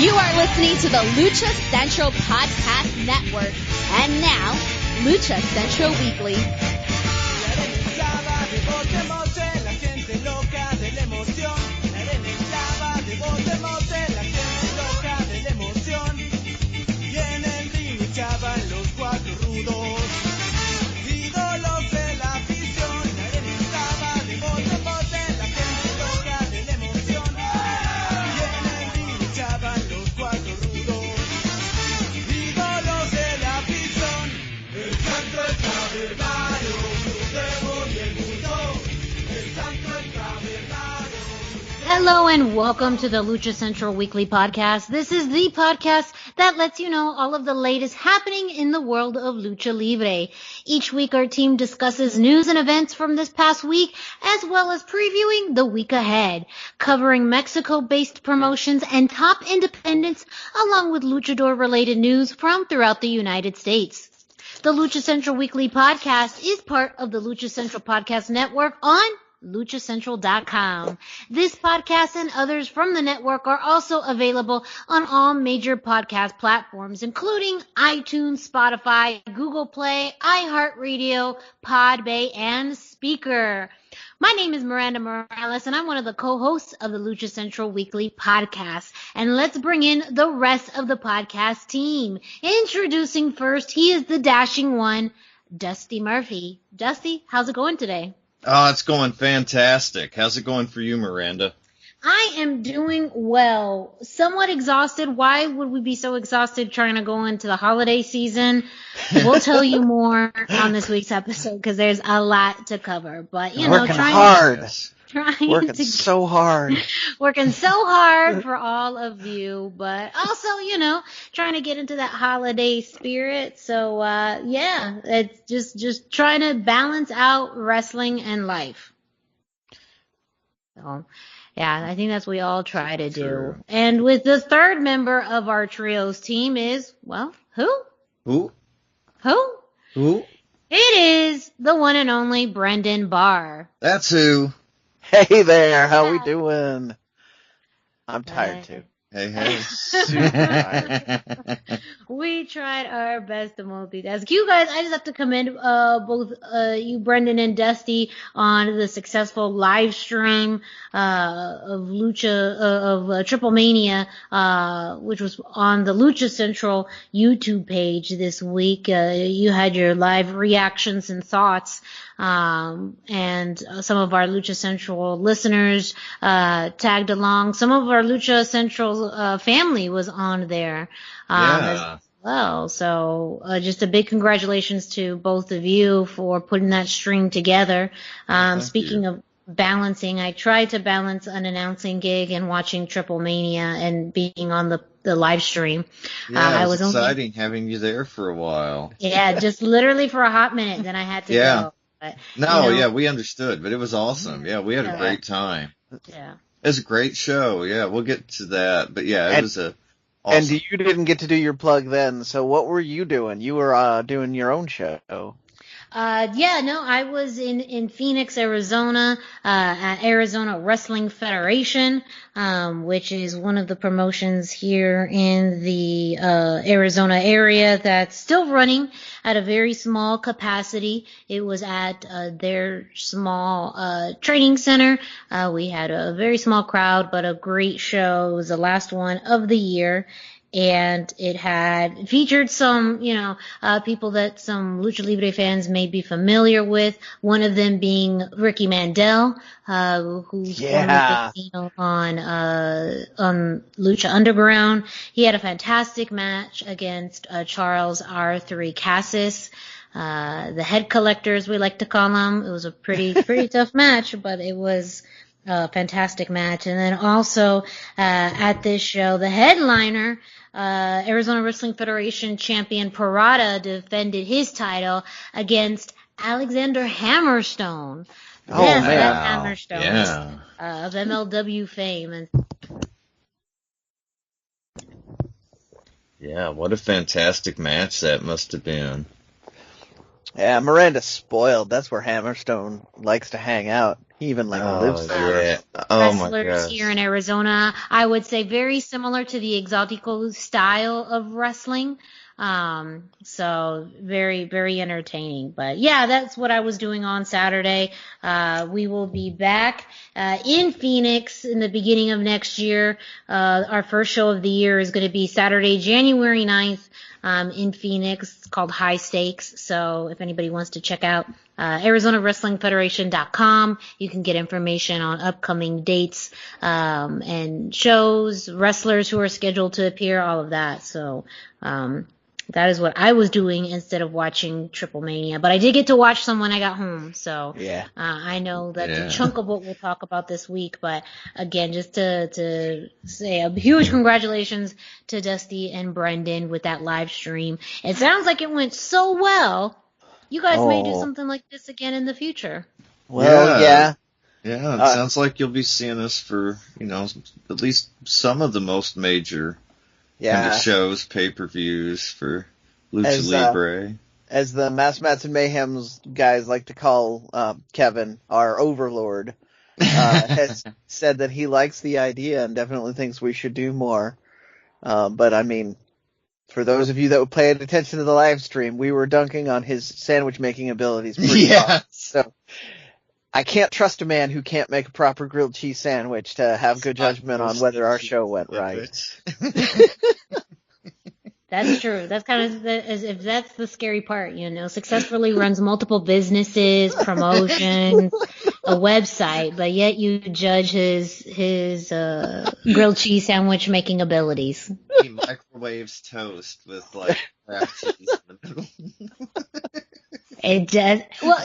You are listening to the Lucha Central Podcast Network. And now, Lucha Central Weekly. Hello and welcome to the Lucha Central Weekly Podcast. This is the podcast that lets you know all of the latest happening in the world of Lucha Libre. Each week our team discusses news and events from this past week, as well as previewing the week ahead, covering Mexico-based promotions and top independents, along with luchador-related news from throughout the United States. The Lucha Central Weekly Podcast is part of the Lucha Central Podcast Network on luchacentral.com. This podcast and others from the network are also available on all major podcast platforms, including iTunes, Spotify, Google Play, iHeartRadio, Podbay, and Speaker. My name is Miranda Morales, and I'm one of the co-hosts of the Lucha Central Weekly Podcast. And let's bring in the rest of the podcast team. Introducing first, he is the dashing one, Dusty Murphy. Dusty, how's it going today? Oh, it's going fantastic. How's it going for you, Miranda? I am doing well. Somewhat exhausted. Why would we be so exhausted trying to go into the holiday season? We'll tell you more on this week's episode because there's a lot to cover. But, you know, working hard for all of you, but also, you know, trying to get into that holiday spirit. So, yeah, it's just trying to balance out wrestling and life. So, yeah, I think that's what we all try to do. Sure. And with the third member of our trios team is, well, who? It is the one and only Brendan Barr. That's who. Hey there, how we doing? I'm tired too. Hey. Super tired. We tried our best to multitask. You guys, I just have to commend both you, Brendan and Dusty, on the successful live stream of TripleMania, which was on the Lucha Central YouTube page this week. You had your live reactions and thoughts. And some of our Lucha Central listeners tagged along. Some of our Lucha Central family was on there as well. So just a big congratulations to both of you for putting that stream together. Speaking of balancing, I tried to balance an announcing gig and watching TripleMania and being on the live stream. Yeah, it was exciting having you there for a while. Yeah, just literally for a hot minute. Then I had to go. But, we understood, but it was awesome. Yeah, we had a great time. Yeah. It was a great show. Yeah, we'll get to that. But yeah, it was awesome. And you didn't get to do your plug then, so what were you doing? You were doing your own show. I was in Phoenix, Arizona, at Arizona Wrestling Federation, which is one of the promotions here in the Arizona area that's still running at a very small capacity. It was at their small training center. We had a very small crowd, but a great show. It was the last one of the year. And it had featured some, people that some Lucha Libre fans may be familiar with. One of them being Ricky Mandel, who's on Lucha Underground. He had a fantastic match against Charles R3 Cassis, the head collector, as we like to call him. It was a pretty tough match, but it was a fantastic match. And then also at this show, the headliner, Arizona Wrestling Federation champion Parada, defended his title against Alexander Hammerstone. Hammerstone of MLW fame. And yeah, what a fantastic match that must have been. Yeah, Miranda's spoiled. That's where Hammerstone likes to hang out. He even lives there. Yeah. Oh my wrestlers gosh. here in Arizona. I would say very similar to the Exaltico style of wrestling. So very, very entertaining. But yeah, that's what I was doing on Saturday. We will be back, in Phoenix in the beginning of next year. Our first show of the year is going to be Saturday, January 9th, in Phoenix. It's called High Stakes. So if anybody wants to check out, ArizonaWrestlingFederation.com, you can get information on upcoming dates, and shows, wrestlers who are scheduled to appear, all of that. So, that is what I was doing instead of watching TripleMania. But I did get to watch some when I got home. So Yeah. I know that's a chunk of what we'll talk about this week. But again, just to say a huge congratulations to Dusty and Brendan with that live stream. It sounds like it went so well. You guys may do something like this again in the future. Well, yeah. Yeah, it sounds like you'll be seeing us for, at least some of the most major kind of shows, pay-per-views for Lucha Libre. As the Mass Mats and Mayhem's guys like to call Kevin, our overlord, has said that he likes the idea and definitely thinks we should do more. But I mean, for those of you that paid attention to the live stream, we were dunking on his sandwich making abilities pretty hard. So I can't trust a man who can't make a proper grilled cheese sandwich to have good judgment on whether our show went right. That's true. That's kind of if that's the scary part, successfully runs multiple businesses, promotions, a website, but yet you judge his grilled cheese sandwich making abilities. He microwaves toast with Kraft cheese in the middle. It does. Well,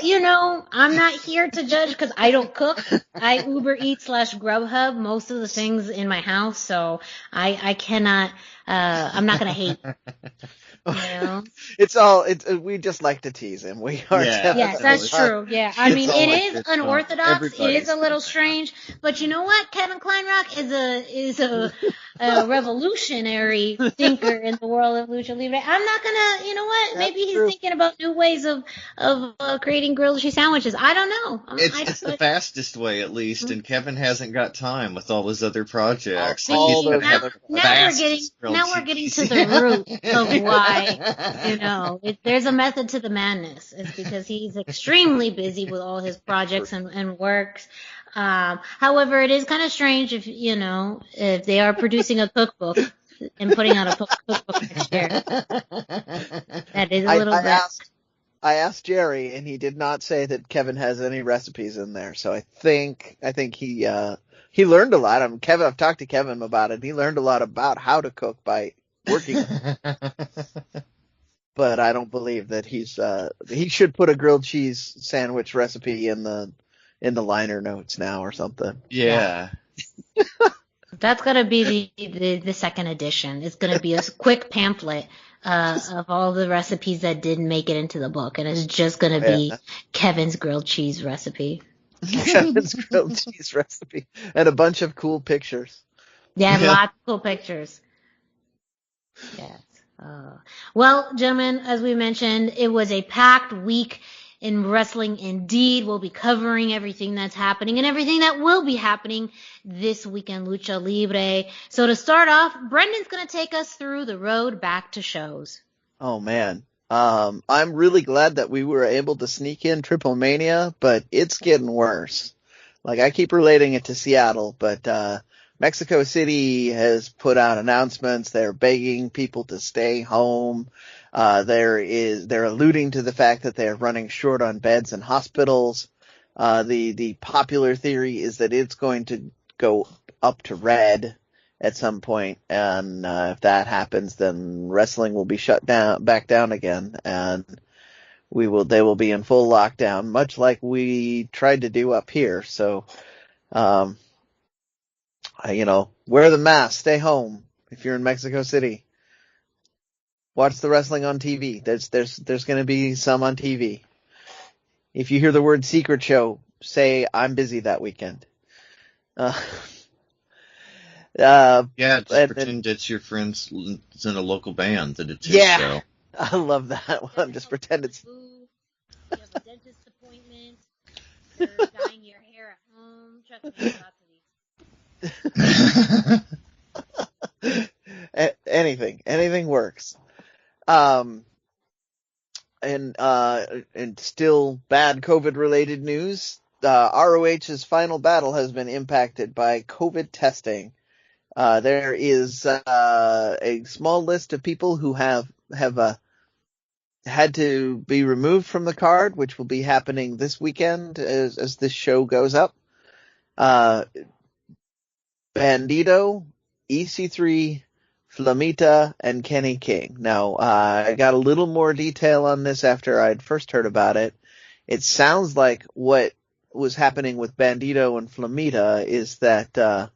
I'm not here to judge because I don't cook. I Uber Eats / Grubhub most of the things in my house, so I cannot. I'm not gonna hate. We just like to tease him. We are. Yes, that's true. Yeah, I mean, it is unorthodox. It is a little strange, but you know what? Kevin Kleinrock is a revolutionary thinker in the world of Lucha Libre. I'm not gonna, maybe he's thinking about new ways of creating grilled cheese sandwiches. I don't know. It's the fastest way, at least, and Kevin hasn't got time with all his other projects. Now we're getting to the root of why, there's a method to the madness. It's because he's extremely busy with all his projects and works. However, it is kind of strange if they are producing a cookbook and putting out a cookbook next year. That is a little bit. I asked Jerry, and he did not say that Kevin has any recipes in there. So I think he learned a lot. I've talked to Kevin about it. He learned a lot about how to cook by working. But I don't believe that he should put a grilled cheese sandwich recipe in the liner notes now or something. Yeah. That's gonna be the second edition. It's gonna be a quick pamphlet of all the recipes that didn't make it into the book, and it's just gonna be Kevin's grilled cheese recipe. Kevin's grilled cheese recipe and a bunch of cool pictures. Yeah, lots of cool pictures. Yes. Well, gentlemen, as we mentioned, it was a packed week in wrestling indeed. We'll be covering everything that's happening and everything that will be happening this week in Lucha Libre. So to start off, Brendan's going to take us through the road back to shows. Oh, man. I'm really glad that we were able to sneak in TripleMania, but it's getting worse. I keep relating it to Seattle, but Mexico City has put out announcements. They're begging people to stay home. They're alluding to the fact that they're running short on beds in hospitals. The popular theory is that it's going to go up to red at some point, and if that happens, then wrestling will be back down again, and they will be in full lockdown, much like we tried to do up here. So, wear the mask, stay home if you're in Mexico City. Watch the wrestling on TV. There's going to be some on TV. If you hear the word secret show, say I'm busy that weekend. Just pretend it's your friends in a local band that it's his show. I love that one. Just pretend it's. You have a dentist appointment. You're dyeing your hair at home. Trust me, lots of these. Anything works. And still bad COVID-related news. ROH's final battle has been impacted by COVID testing. There is a small list of people who have had to be removed from the card, which will be happening this weekend as this show goes up. Bandito, EC3, Flamita, and Kenny King. Now, I got a little more detail on this after I'd first heard about it. It sounds like what was happening with Bandito and Flamita is that the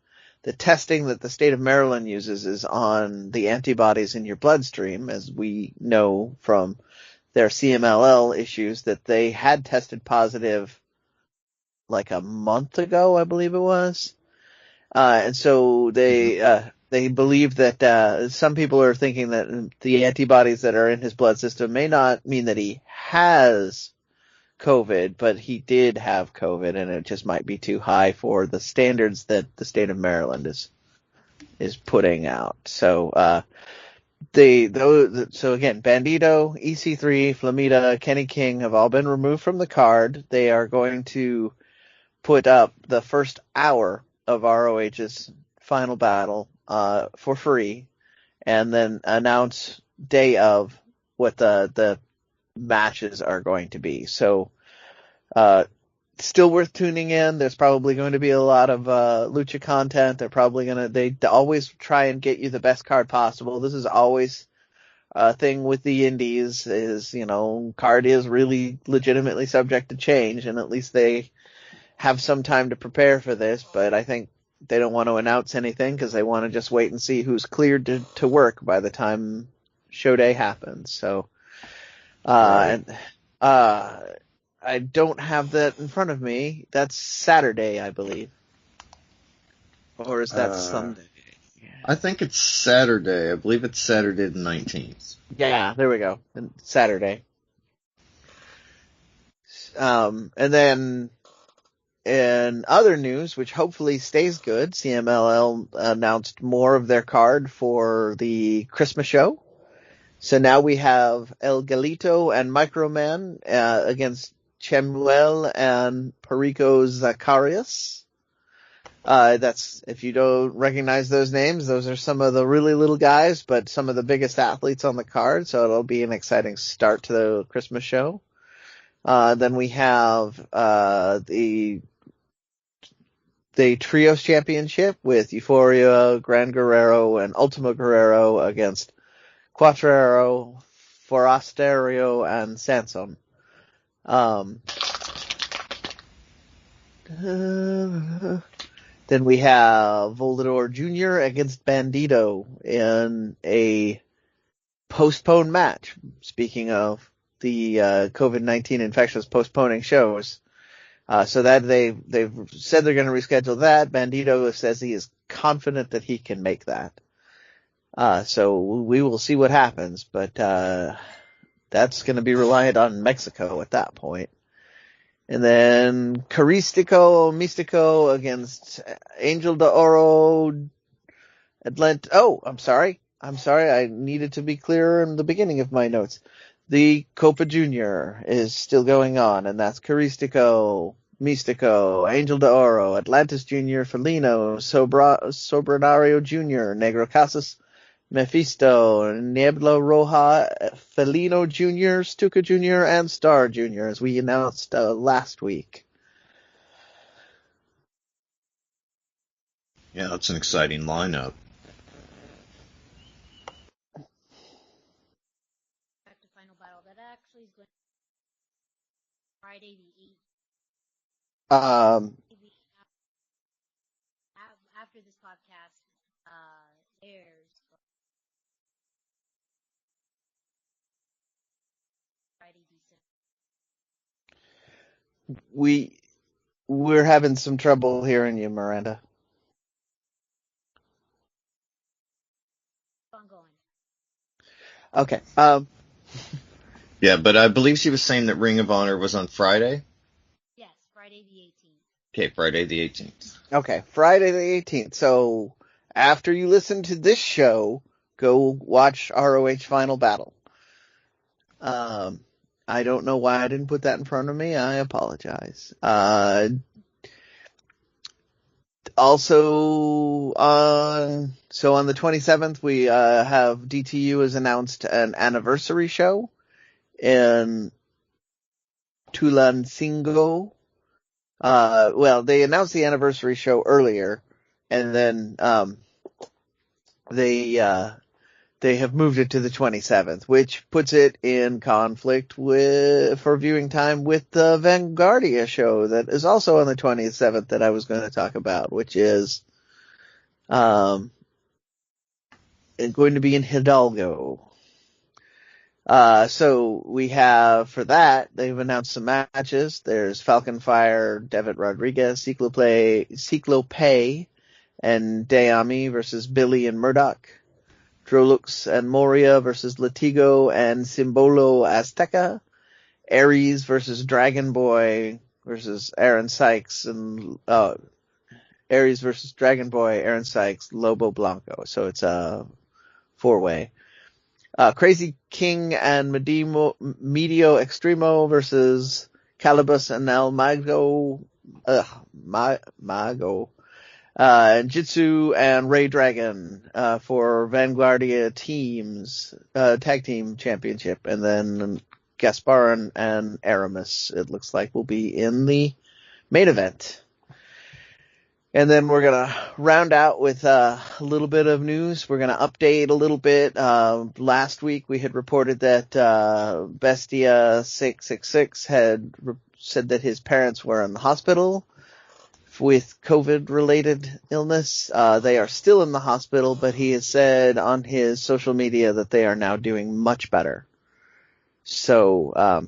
testing that the state of Maryland uses is on the antibodies in your bloodstream, as we know from their CMLL issues, that they had tested positive like a month ago, I believe it was. And so they believe that some people are thinking that the antibodies that are in his blood system may not mean that he has COVID, but he did have COVID, and it just might be too high for the standards that the state of Maryland is putting out. So so again, Bandito, EC3, Flamita, Kenny King have all been removed from the card. They are going to put up the first hour of ROH's final battle for free, and then announce day of what the matches are going to be. So still worth tuning in. There's probably going to be a lot of lucha content. They always try and get you the best card possible. This is always a thing with the indies, is, card is really legitimately subject to change, and at least they have some time to prepare for this, but I think they don't want to announce anything because they want to just wait and see who's cleared to work by the time show day happens. So, right. I don't have that in front of me. That's Saturday, I believe. Or is that Sunday? I think it's Saturday. I believe it's Saturday the 19th. Yeah, there we go. Saturday. And then in other news, which hopefully stays good, CMLL announced more of their card for the Christmas show. So now we have El Galito and Microman against Chemuel and Perico Zacarias. That's, if you don't recognize those names, those are some of the really little guys, but some of the biggest athletes on the card, so it'll be an exciting start to the Christmas show. Then we have the Trios Championship with Euphoria, Gran Guerrero, and Ultimo Guerrero against Cuatrero, Forasterio, and Sanson. Then we have Volador Jr. against Bandito in a postponed match. Speaking of the COVID-19 infections postponing shows. So that they've said they're going to reschedule that. Bandito says he is confident that he can make that. So we will see what happens, but that's going to be reliant on Mexico at that point. And then Caristico Mystico against Angel de Oro Atlanta. Oh, I'm sorry. I needed to be clearer in the beginning of my notes. The Copa Junior is still going on, and that's Caristico, Mystico, Angel de Oro, Atlantis Jr., Felino, Sobranario Jr., Negro Casas, Mephisto, Niebla Roja, Felino Jr., Stuka Jr., and Star Jr., as we announced last week. Yeah, that's an exciting lineup. Back to Final Battle. That actually is going to be Friday the 8th. After this podcast airs. We're having some trouble hearing you, Miranda. Okay. Yeah, but I believe she was saying that Ring of Honor was on Friday? Yes, Friday the 18th. Okay, Friday the 18th. Okay, Friday the 18th. So after you listen to this show, go watch ROH Final Battle. I don't know why I didn't put that in front of me. I apologize. Also, so on the 27th, we have DTU has announced an anniversary show in Tulancingo. Well, they announced the anniversary show earlier, and then they have moved it to the 27th, which puts it in conflict for viewing time with the Vanguardia show that is also on the 27th that I was going to talk about, which is going to be in Hidalgo. So we have, for that, they've announced some matches. There's Falcon Fire, Devitt Rodriguez, Ciclope, and Dayami versus Billy and Murdoch. Drolux and Moria versus Latigo and Simbolo Azteca. Aries versus Dragon Boy versus Aaron Sykes and, Aries versus Dragon Boy, Aaron Sykes, Lobo Blanco. So it's a 4-way. Crazy King and Medio Extremo versus Calibus and El Mago, and Jitsu and Ray Dragon, for Vanguardia teams, tag team championship. And then Gaspar and Aramis, it looks like, will be in the main event. And then we're going to round out with a little bit of news. We're going to update a little bit. Last week we had reported that Bestia 666 had said that his parents were in the hospital with COVID-related illness. They are still in the hospital, but he has said on his social media that they are now doing much better. So,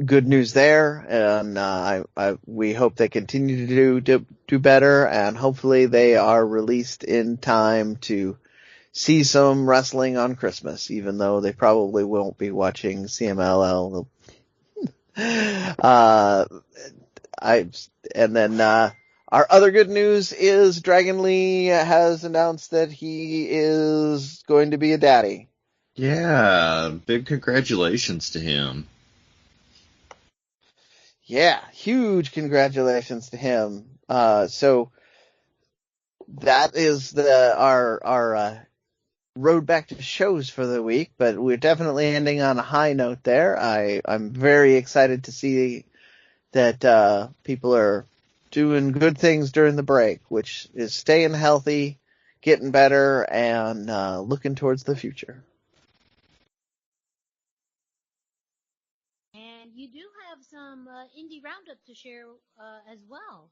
good news there, and we hope they continue to do better, and hopefully they are released in time to see some wrestling on Christmas, even though they probably won't be watching CMLL. And then our other good news is Dragon Lee has announced that he is going to be a daddy. Yeah, big congratulations to him. Yeah, huge congratulations to him. So that is our road back to shows for the week, but we're definitely ending on a high note there. I'm very excited to see that people are doing good things during the break, which is staying healthy, getting better, and looking towards the future. And you do have some indie roundup to share as well.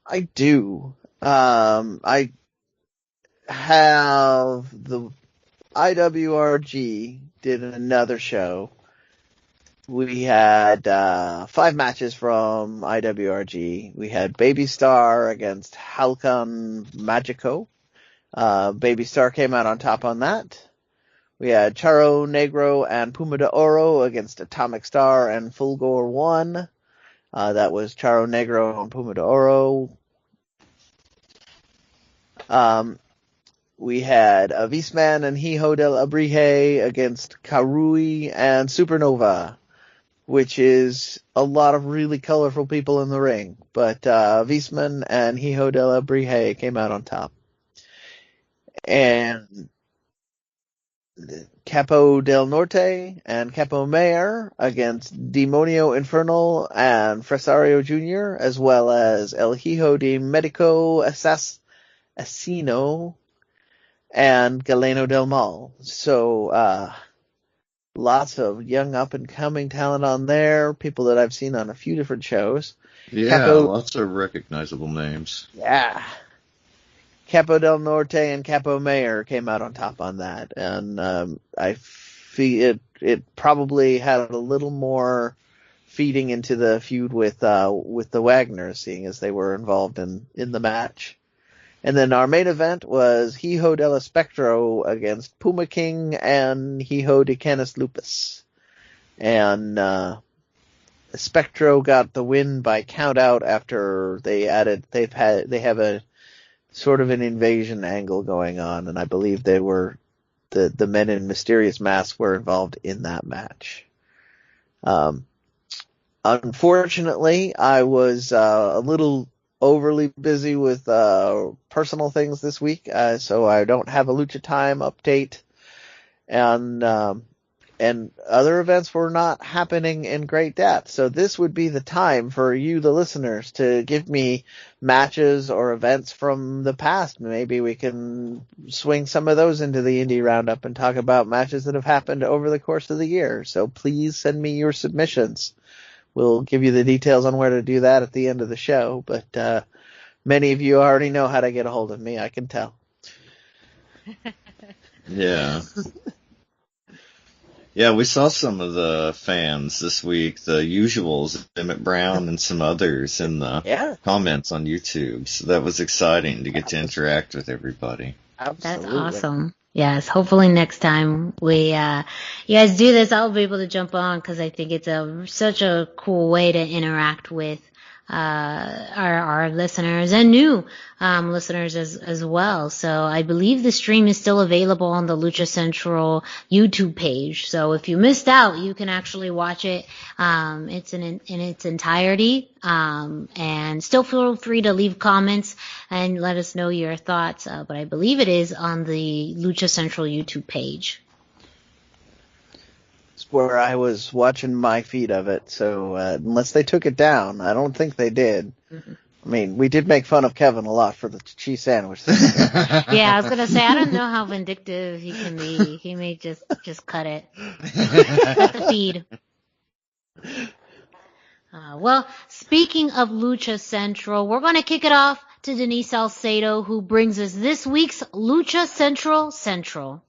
I do. I have the IWRG did another show. We had 5 matches from IWRG. We had Baby Star against Halcon Magico. Baby Star came out on top on that. We had Charo Negro and Puma de Oro against Atomic Star and Fulgor 1. That was Charo Negro and Puma de Oro. We had Avisman and Hijo del Abrije against Karui and Supernova, which is a lot of really colorful people in the ring. But Avisman and Hijo del Abrije came out on top. And Capo del Norte and Capo Mayor against Demonio Infernal and Fresario Jr., as well as El Hijo de Medico Assassino and Galeno del Mal. So, lots of young up-and-coming talent on there, people that I've seen on a few different shows. Yeah, lots of recognizable names. Yeah. Capo del Norte and Capo Mayor came out on top on that, and I feel it probably had a little more feeding into the feud with the Wagners, seeing as they were involved in the match. And then our main event was Hijo del Espectro against Puma King and Hijo de Canis Lupus. And Spectro got the win by countout after they have a sort of an invasion angle going on, and I believe the men in mysterious masks were involved in that match. Unfortunately, I was a little overly busy with personal things this week, so I don't have a Lucha Time update, and other events were not happening in great depth. So this would be the time for you, the listeners, to give me matches or events from the past. Maybe we can swing some of those into the Indie Roundup and talk about matches that have happened over the course of the year. So please send me your submissions. We'll give you the details on where to do that at the end of the show, but many of you already know how to get a hold of me, I can tell. Yeah. Yeah, we saw some of the fans this week, the usuals, Emmett Brown and some others in the comments on YouTube. So that was exciting to get to interact with everybody. Absolutely. That's awesome. Yes, hopefully next time you guys do this, I'll be able to jump on because I think it's such a cool way to interact with our listeners and new listeners as well. So I believe the stream is still available on the Lucha Central YouTube page. So if you missed out, you can actually watch it. It's in its entirety. And still feel free to leave comments and let us know your thoughts. But I believe it is on the Lucha Central YouTube page. Where I was watching my feed of it, so unless they took it down, I don't think they did. Mm-hmm. I mean, we did make fun of Kevin a lot for the cheese sandwich thing. Yeah, I was gonna say, I don't know how vindictive he can be. He may just cut it. Cut the feed. Well, speaking of Lucha Central, we're gonna kick it off to Denise Salcedo, who brings us this week's Lucha Central.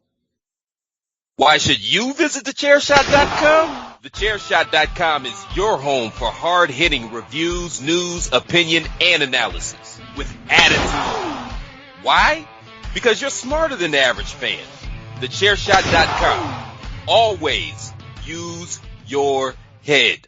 Why should you visit thechairshot.com? Thechairshot.com is your home for hard-hitting reviews, news, opinion, and analysis with attitude. Why? Because you're smarter than the average fan. Thechairshot.com. Always use your head.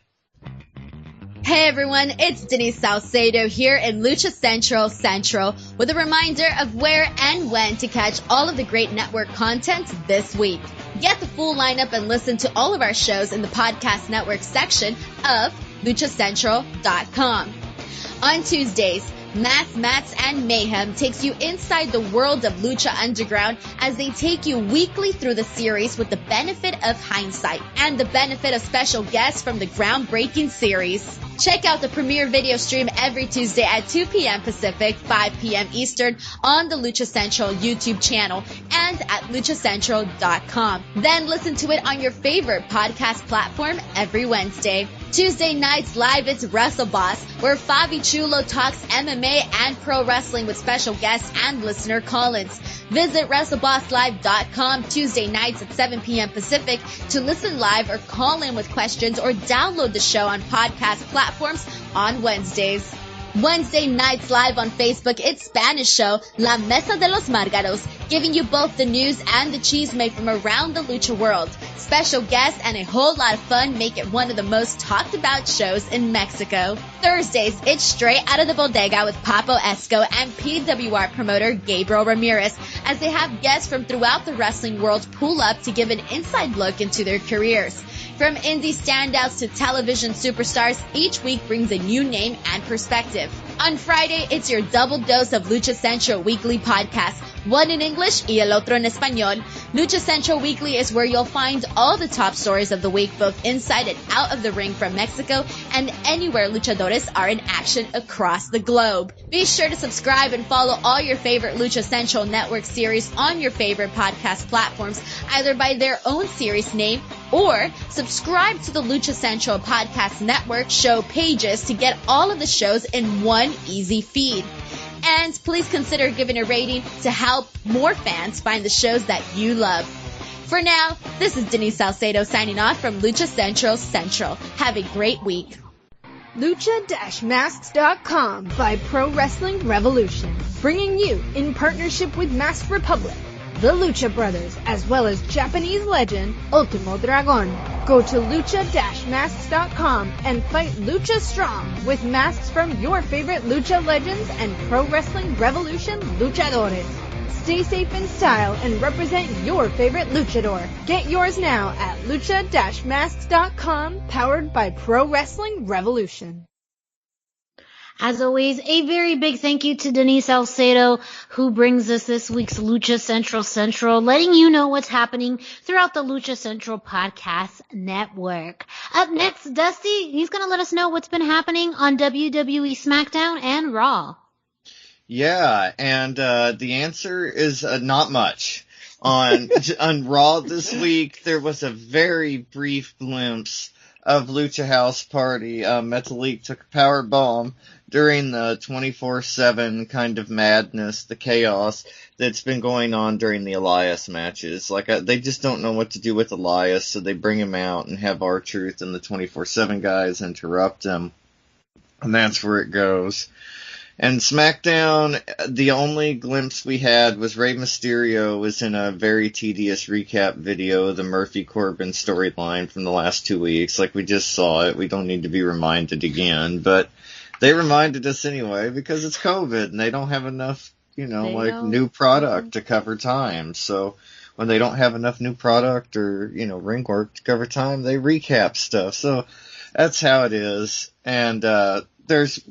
Hey everyone, it's Denise Salcedo here in Lucha Central with a reminder of where and when to catch all of the great network content this week. Get the full lineup and listen to all of our shows in the podcast network section of luchacentral.com. On Tuesdays, Mass, Mats, and Mayhem takes you inside the world of Lucha Underground as they take you weekly through the series with the benefit of hindsight and the benefit of special guests from the groundbreaking series. Check out the premiere video stream every Tuesday at 2 p.m. Pacific, 5 p.m. Eastern on the Lucha Central YouTube channel and at luchacentral.com. Then listen to it on your favorite podcast platform every Wednesday. Tuesday nights live, it's Wrestle Boss, where Fabi Chulo talks MMA and pro wrestling with special guests and listener call-ins. Visit WrestleBossLive.com Tuesday nights at 7 p.m. Pacific to listen live or call in with questions or download the show on podcast platforms on Wednesdays. Wednesday nights live on Facebook, it's Spanish show La Mesa de los Márgaros, giving you both the news and the chisme from around the lucha world. Special guests and a whole lot of fun make it one of the most talked about shows in Mexico. Thursdays, it's Straight Out of the Bodega with Papo Esco and PWR promoter Gabriel Ramirez, as they have guests from throughout the wrestling world pull up to give an inside look into their careers. From indie standouts to television superstars, each week brings a new name and perspective. On Friday, it's your double dose of Lucha Central Weekly podcast, one in English y el otro en español. Lucha Central Weekly is where you'll find all the top stories of the week, both inside and out of the ring from Mexico and anywhere luchadores are in action across the globe. Be sure to subscribe and follow all your favorite Lucha Central Network series on your favorite podcast platforms, either by their own series name or subscribe to the Lucha Central Podcast Network show pages to get all of the shows in one easy feed. And please consider giving a rating to help more fans find the shows that you love. For now, this is Denise Salcedo signing off from Lucha Central. Have a great week. Lucha-Masks.com by Pro Wrestling Revolution, bringing you in partnership with Mask Republic, the Lucha Brothers, as well as Japanese legend Ultimo Dragon. Go to lucha-masks.com and fight Lucha Strong with masks from your favorite Lucha legends and Pro Wrestling Revolution luchadores. Stay safe in style and represent your favorite luchador. Get yours now at lucha-masks.com, powered by Pro Wrestling Revolution. As always, a very big thank you to Denise Salcedo, who brings us this week's Lucha Central, letting you know what's happening throughout the Lucha Central Podcast Network. Up next, Dusty, he's going to let us know what's been happening on WWE SmackDown and Raw. Yeah, and the answer is not much. On Raw this week, there was a very brief glimpse of Lucha House Party. Metalik took a power bomb during the 24/7 kind of madness, the chaos that's been going on during the Elias matches. Like, they just don't know what to do with Elias, so they bring him out and have R-Truth and the 24/7 guys interrupt him. And that's where it goes. And SmackDown, the only glimpse we had was Rey Mysterio was in a very tedious recap video, the Murphy Corbin storyline from the last 2 weeks. Like, we just saw it. We don't need to be reminded again. But they reminded us anyway because it's COVID and they don't have enough, new product to cover time. So when they don't have enough new product or, ring work to cover time, they recap stuff. So that's how it is. And,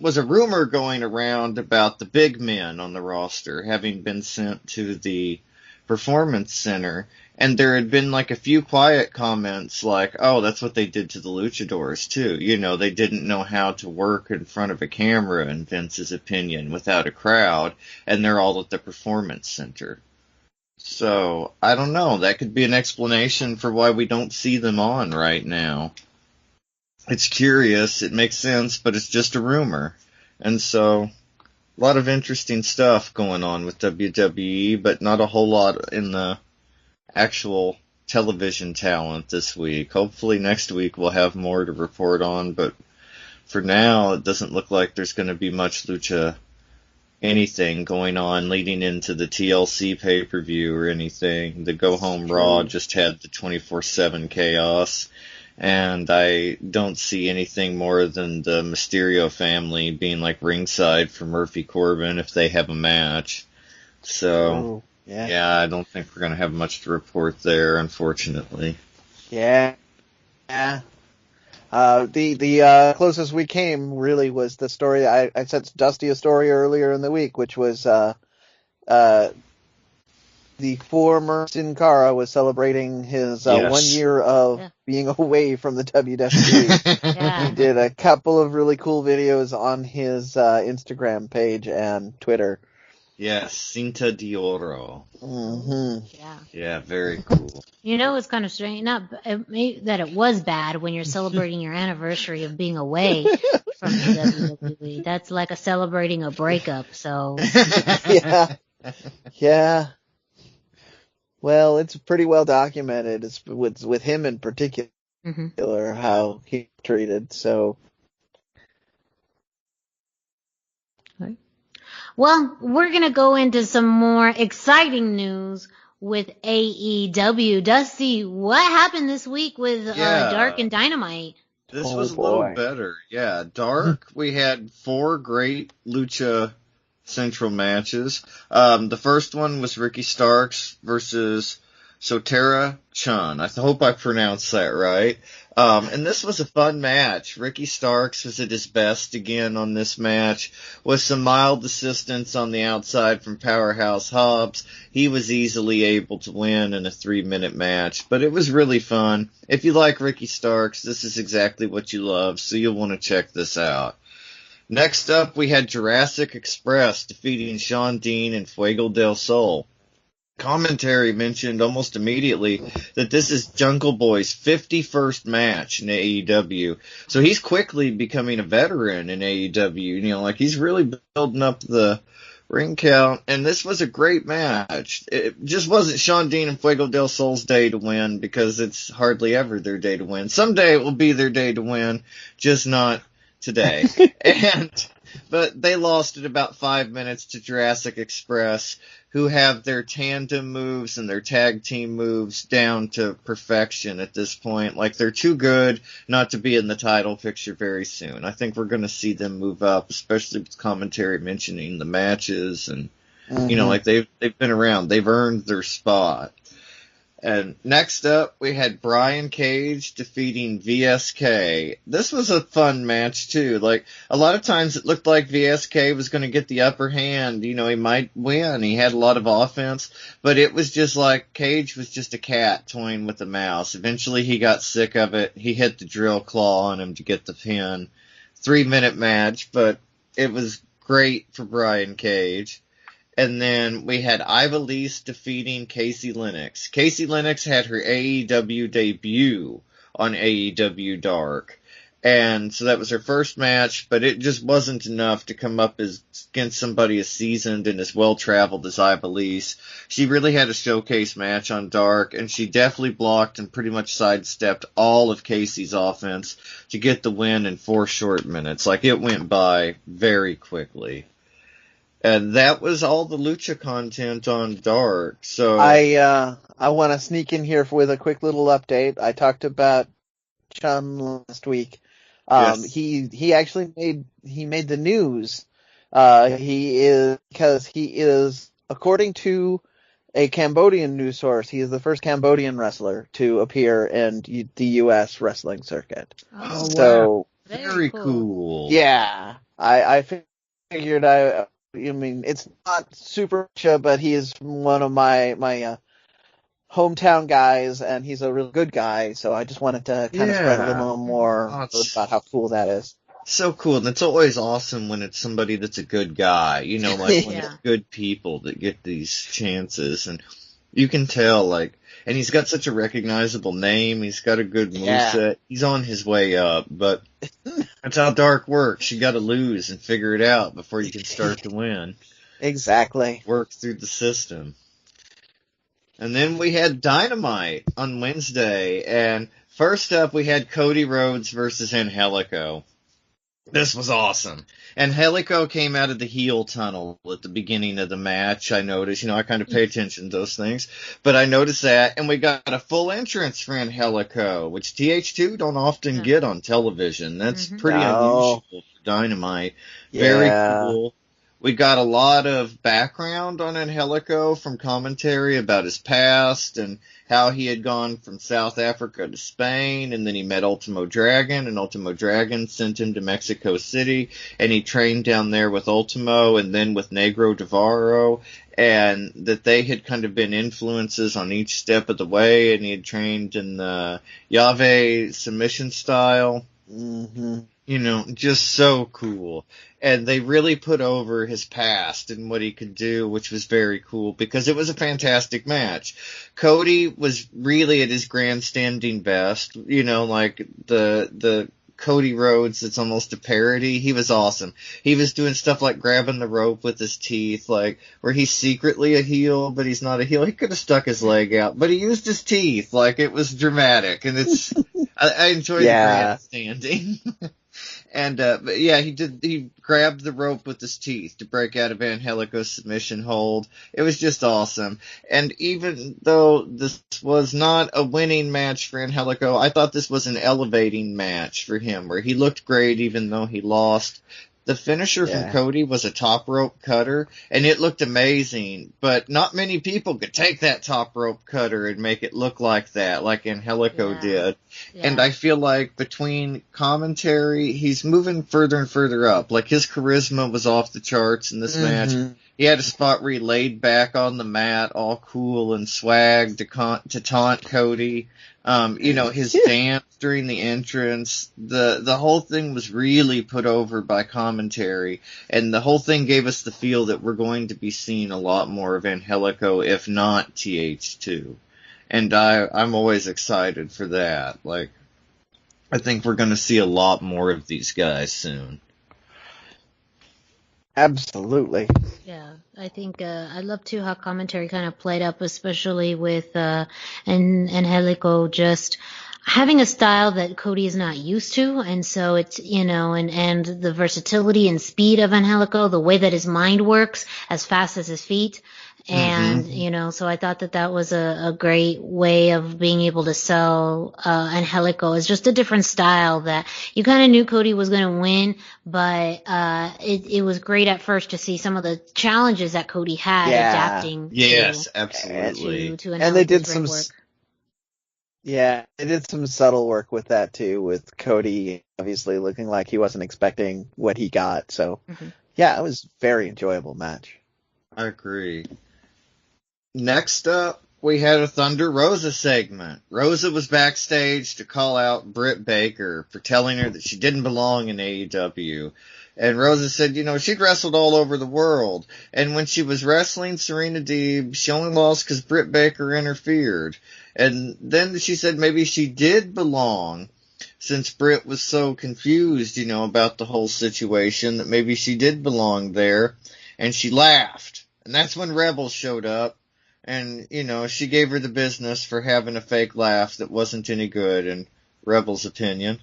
was a rumor going around about the big men on the roster having been sent to the Performance Center, and there had been like a few quiet comments like, oh, that's what they did to the luchadors too. They didn't know how to work in front of a camera, in Vince's opinion, without a crowd, and they're all at the Performance Center. So, I don't know. That could be an explanation for why we don't see them on right now. It's curious, it makes sense, but it's just a rumor. And so, a lot of interesting stuff going on with WWE, but not a whole lot in the actual television talent this week. Hopefully next week we'll have more to report on, but for now it doesn't look like there's going to be much Lucha anything going on leading into the TLC pay-per-view or anything. The Go Home Raw just had the 24/7 chaos. And I don't see anything more than the Mysterio family being like ringside for Murphy Corbin if they have a match. So, yeah, I don't think we're going to have much to report there, unfortunately. Yeah. The closest we came really was the story, I sent Dusty a story earlier in the week, which was, the former Sin Cara was celebrating his 1 year of being away from the WWE. He did a couple of really cool videos on his Instagram page and Twitter. Yes, Cinta de Oro. Mm-hmm. Yeah, very cool. It's kind of strange. Not that it was bad when you're celebrating your anniversary of being away from the WWE. That's like celebrating a breakup. So yeah. Well, it's pretty well documented. It's with him in particular, how he treated. So, well, we're gonna go into some more exciting news with AEW. Dusty, what happened this week with Dark and Dynamite? This was a little better. Yeah, Dark. We had 4 great Lucha Central matches. The first one was Ricky Starks versus Sotera Chun. I hope I pronounced that right. And this was a fun match. Ricky Starks was at his best again on this match, with some mild assistance on the outside from Powerhouse Hobbs. He was easily able to win in a 3-minute match, but it was really fun. If you like Ricky Starks, this is exactly what you love, so you'll want to check this out. Next up, we had Jurassic Express defeating Shawn Dean and Fuego del Sol. Commentary mentioned almost immediately that this is Jungle Boy's 51st match in AEW. So he's quickly becoming a veteran in AEW. He's really building up the ring count, and this was a great match. It just wasn't Shawn Dean and Fuego del Sol's day to win, because it's hardly ever their day to win. Someday it will be their day to win, just not today. And But they lost at about 5 minutes to Jurassic Express, who have their tandem moves and their tag team moves down to perfection at this point. Like, they're too good not to be in the title picture very soon. I think we're going to see them move up, especially with commentary mentioning the matches and, you know, like they've been around. They've earned their spot. And next up, we had Brian Cage defeating VSK. This was a fun match, too. Like, a lot of times it looked like VSK was going to get the upper hand. You know, he might win. He had a lot of offense. But it was just like Cage was just a cat toying with a mouse. Eventually, he got sick of it. He hit the drill claw on him to get the pin. 3-minute match, but it was great for Brian Cage. And then we had Ivelisse defeating Casey Lennox. Casey Lennox had her AEW debut on AEW Dark. And so that was her first match, but it just wasn't enough to come up against somebody as seasoned and as well-traveled as Ivelisse. She really had a showcase match on Dark, and she definitely blocked and pretty much sidestepped all of Casey's offense to get the win in 4 short minutes. Like, it went by very quickly. And that was all the Lucha content on Dark. So I want to sneak in here with a quick little update. I talked about Chun last week. Yes. He actually made the news. He is, according to a Cambodian news source, he is the first Cambodian wrestler to appear in the U.S. wrestling circuit. Oh, So wow. Very cool. Yeah, I figured I mean, it's not super Lucha, but he is one of my hometown guys, and he's a real good guy, so I just wanted to kind of spread a little more about how cool that is. So cool, and it's always awesome when it's somebody that's a good guy, you know, like when it's good people that get these chances, and you can tell, like, and he's got such a recognizable name, he's got a good moveset, he's on his way up, but that's how Dark works. You gotta lose and figure it out before you can start to win. Exactly. Work through the system. And then we had Dynamite on Wednesday, and first up we had Cody Rhodes versus Angelico. This was awesome. Angelico came out of the heel tunnel at the beginning of the match, I noticed. You know, I kind of pay attention to those things. But I noticed that, and we got a full entrance for Angelico, which TH2 don't often get on television. That's pretty unusual for Dynamite. Very cool. We got a lot of background on Angelico from commentary about his past and how he had gone from South Africa to Spain, and then he met Ultimo Dragon, and Ultimo Dragon sent him to Mexico City, and he trained down there with Ultimo and then with Negro Devaro, and that they had kind of been influences on each step of the way, and he had trained in the Yave submission style. You know, just so cool. And they really put over his past and what he could do, which was very cool because it was a fantastic match. Cody was really at his grandstanding best, you know, like the Cody Rhodes that's almost a parody. He was awesome. He was doing stuff like grabbing the rope with his teeth, like where he's secretly a heel, but he's not a heel. He could have stuck his leg out, but he used his teeth. Like, it was dramatic, and it's, I enjoyed the grandstanding. And, but yeah, he grabbed the rope with his teeth to break out of Angelico's submission hold. It was just awesome. And even though this was not a winning match for Angelico, I thought this was an elevating match for him, where he looked great even though he lost. The finisher from Cody was a top rope cutter, and it looked amazing, but not many people could take that top rope cutter and make it look like that, like Angelico did. And I feel like between commentary, he's moving further and further up. Like, his charisma was off the charts in this match. He had a spot where he laid back on the mat, all cool and swag to taunt Cody. You know, his dance during the entrance, the whole thing was really put over by commentary, and the whole thing gave us the feel that we're going to be seeing a lot more of Angelico, if not TH2. And I'm always excited for that. Like, I think we're going to see a lot more of these guys soon. Absolutely. Yeah, I think I love too how commentary kind of played up, especially with Angelico just having a style that Cody is not used to, and so it's, and the versatility and speed of Angelico, the way that his mind works as fast as his feet. And, so I thought that was a great way of being able to sell Angelico. It's just a different style that you kind of knew Cody was going to win, but it was great at first to see some of the challenges that Cody had adapting absolutely. to and they did some work. Yeah, they did some subtle work with that too, with Cody obviously looking like he wasn't expecting what he got. So, yeah, it was a very enjoyable match. I agree. Next up, we had a Thunder Rosa segment. Rosa was backstage to call out Britt Baker for telling her that she didn't belong in AEW. And Rosa said, she'd wrestled all over the world. And when she was wrestling Serena Deeb, she only lost because Britt Baker interfered. And then she said maybe she did belong, since Britt was so confused, about the whole situation, that maybe she did belong there. And she laughed. And that's when Rebel showed up. And, she gave her the business for having a fake laugh that wasn't any good, in Rebel's opinion.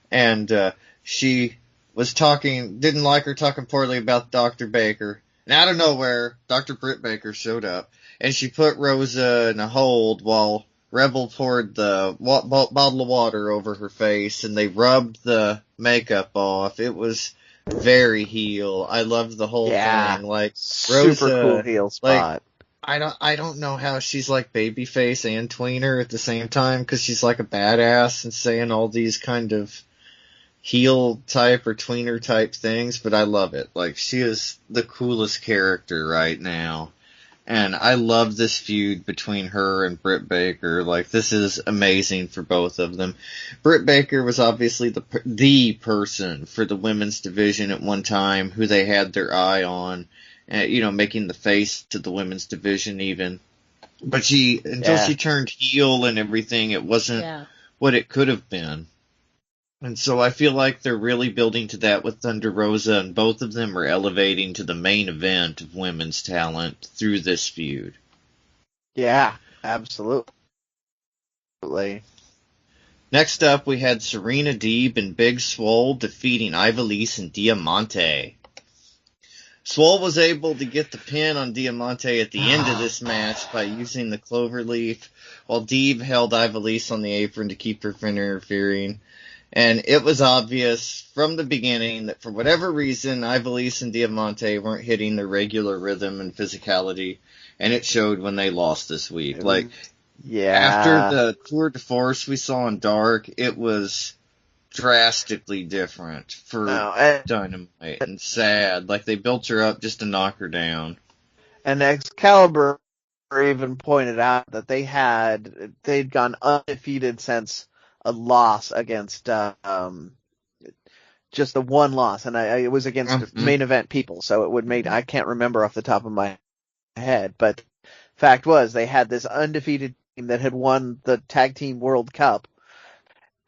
And she was didn't like her talking poorly about Dr. Baker. And out of nowhere, Dr. Britt Baker showed up. And she put Rosa in a hold while Rebel poured the bottle of water over her face, and they rubbed the makeup off. It was very heel. I loved the whole thing. Like, Rosa, super cool heel spot. I don't know how she's like babyface and tweener at the same time, because she's like a badass and saying all these kind of heel type or tweener type things, but I love it. Like, she is the coolest character right now. And I love this feud between her and Britt Baker. Like, this is amazing for both of them. Britt Baker was obviously the person for the women's division at one time who they had their eye on. Making the face to the women's division even. But until she turned heel and everything, it wasn't what it could have been. And so I feel like they're really building to that with Thunder Rosa, and both of them are elevating to the main event of women's talent through this feud. Yeah, absolutely. Next up, we had Serena Deeb and Big Swole defeating Ivelisse and Diamante. Swole was able to get the pin on Diamante at the end of this match by using the cloverleaf, while Deeb held Ivelisse on the apron to keep her from interfering. And it was obvious from the beginning that for whatever reason, Ivelisse and Diamante weren't hitting their regular rhythm and physicality, and it showed when they lost this week. After the tour de force we saw in Dark, it was drastically different for Dynamite, and sad. Like, they built her up just to knock her down. And Excalibur even pointed out that they'd gone undefeated since a loss against just the one loss, and it was against main event people, so it would make, I can't remember off the top of my head, but fact was they had this undefeated team that had won the Tag Team World Cup,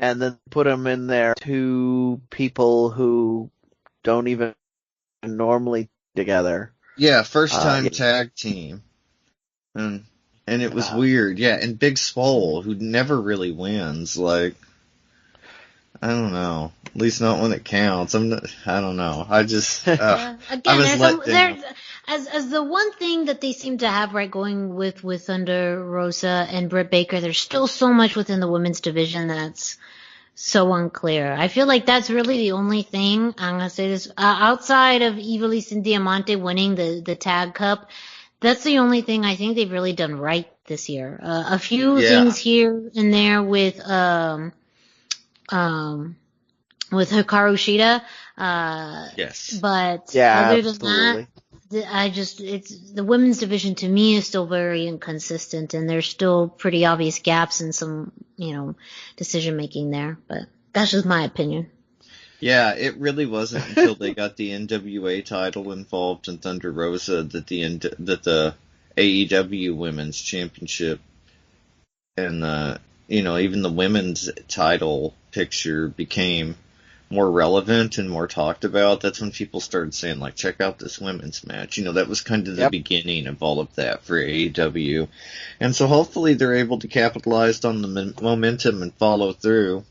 and then put them in there, two people who don't even normally together. Yeah, first time tag team. And it was weird. Yeah, and Big Swole, who never really wins. Like, I don't know. At least not when it counts. I don't know. I just, again, I was let down. As the one thing that they seem to have going with Thunder Rosa and Britt Baker, there's still so much within the women's division that's so unclear. I feel like that's really the only thing, I'm going to say this, outside of Ivelisse and Diamante winning the Tag Cup, that's the only thing I think they've really done right this year. A few things here and there with Hikaru Shida. Yes. But yeah, other than that, it's the women's division to me is still very inconsistent, and there's still pretty obvious gaps in some, decision making there. But that's just my opinion. Yeah, it really wasn't until they got the NWA title involved in Thunder Rosa that the AEW Women's Championship and even the women's title picture became more relevant and more talked about, that's when people started saying, like, check out this women's match. That was kind of the beginning of all of that for AEW. And so hopefully they're able to capitalize on the momentum and follow through.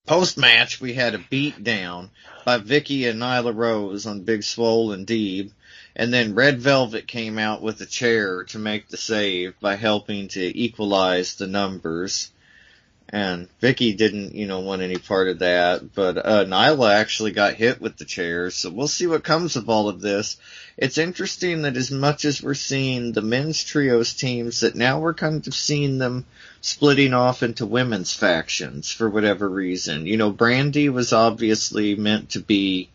Post-match, we had a beatdown by Vicky and Nyla Rose on Big Swole and Deeb. And then Red Velvet came out with a chair to make the save by helping to equalize the numbers. And Vicky didn't, want any part of that, but Nyla actually got hit with the chair, so we'll see what comes of all of this. It's interesting that as much as we're seeing the men's trios teams, that now we're kind of seeing them splitting off into women's factions for whatever reason. Brandy was obviously meant to be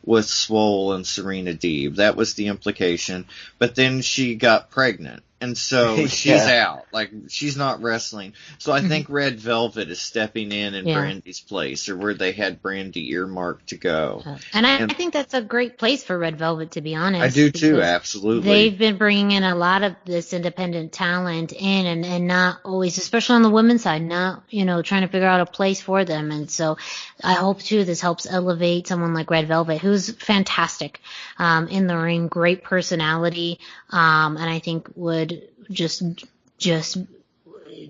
with Swole and Serena Deeb. That was the implication. But then she got pregnant. And so she's out. Like, she's not wrestling. So I think Red Velvet is stepping in Brandy's place, or where they had Brandy earmarked to go. And I think that's a great place for Red Velvet, to be honest. I do too, absolutely. They've been bringing in a lot of this independent talent in, and not always, especially on the women's side, not, trying to figure out a place for them. And so I hope too this helps elevate someone like Red Velvet, who's fantastic in the ring, great personality, and I think would just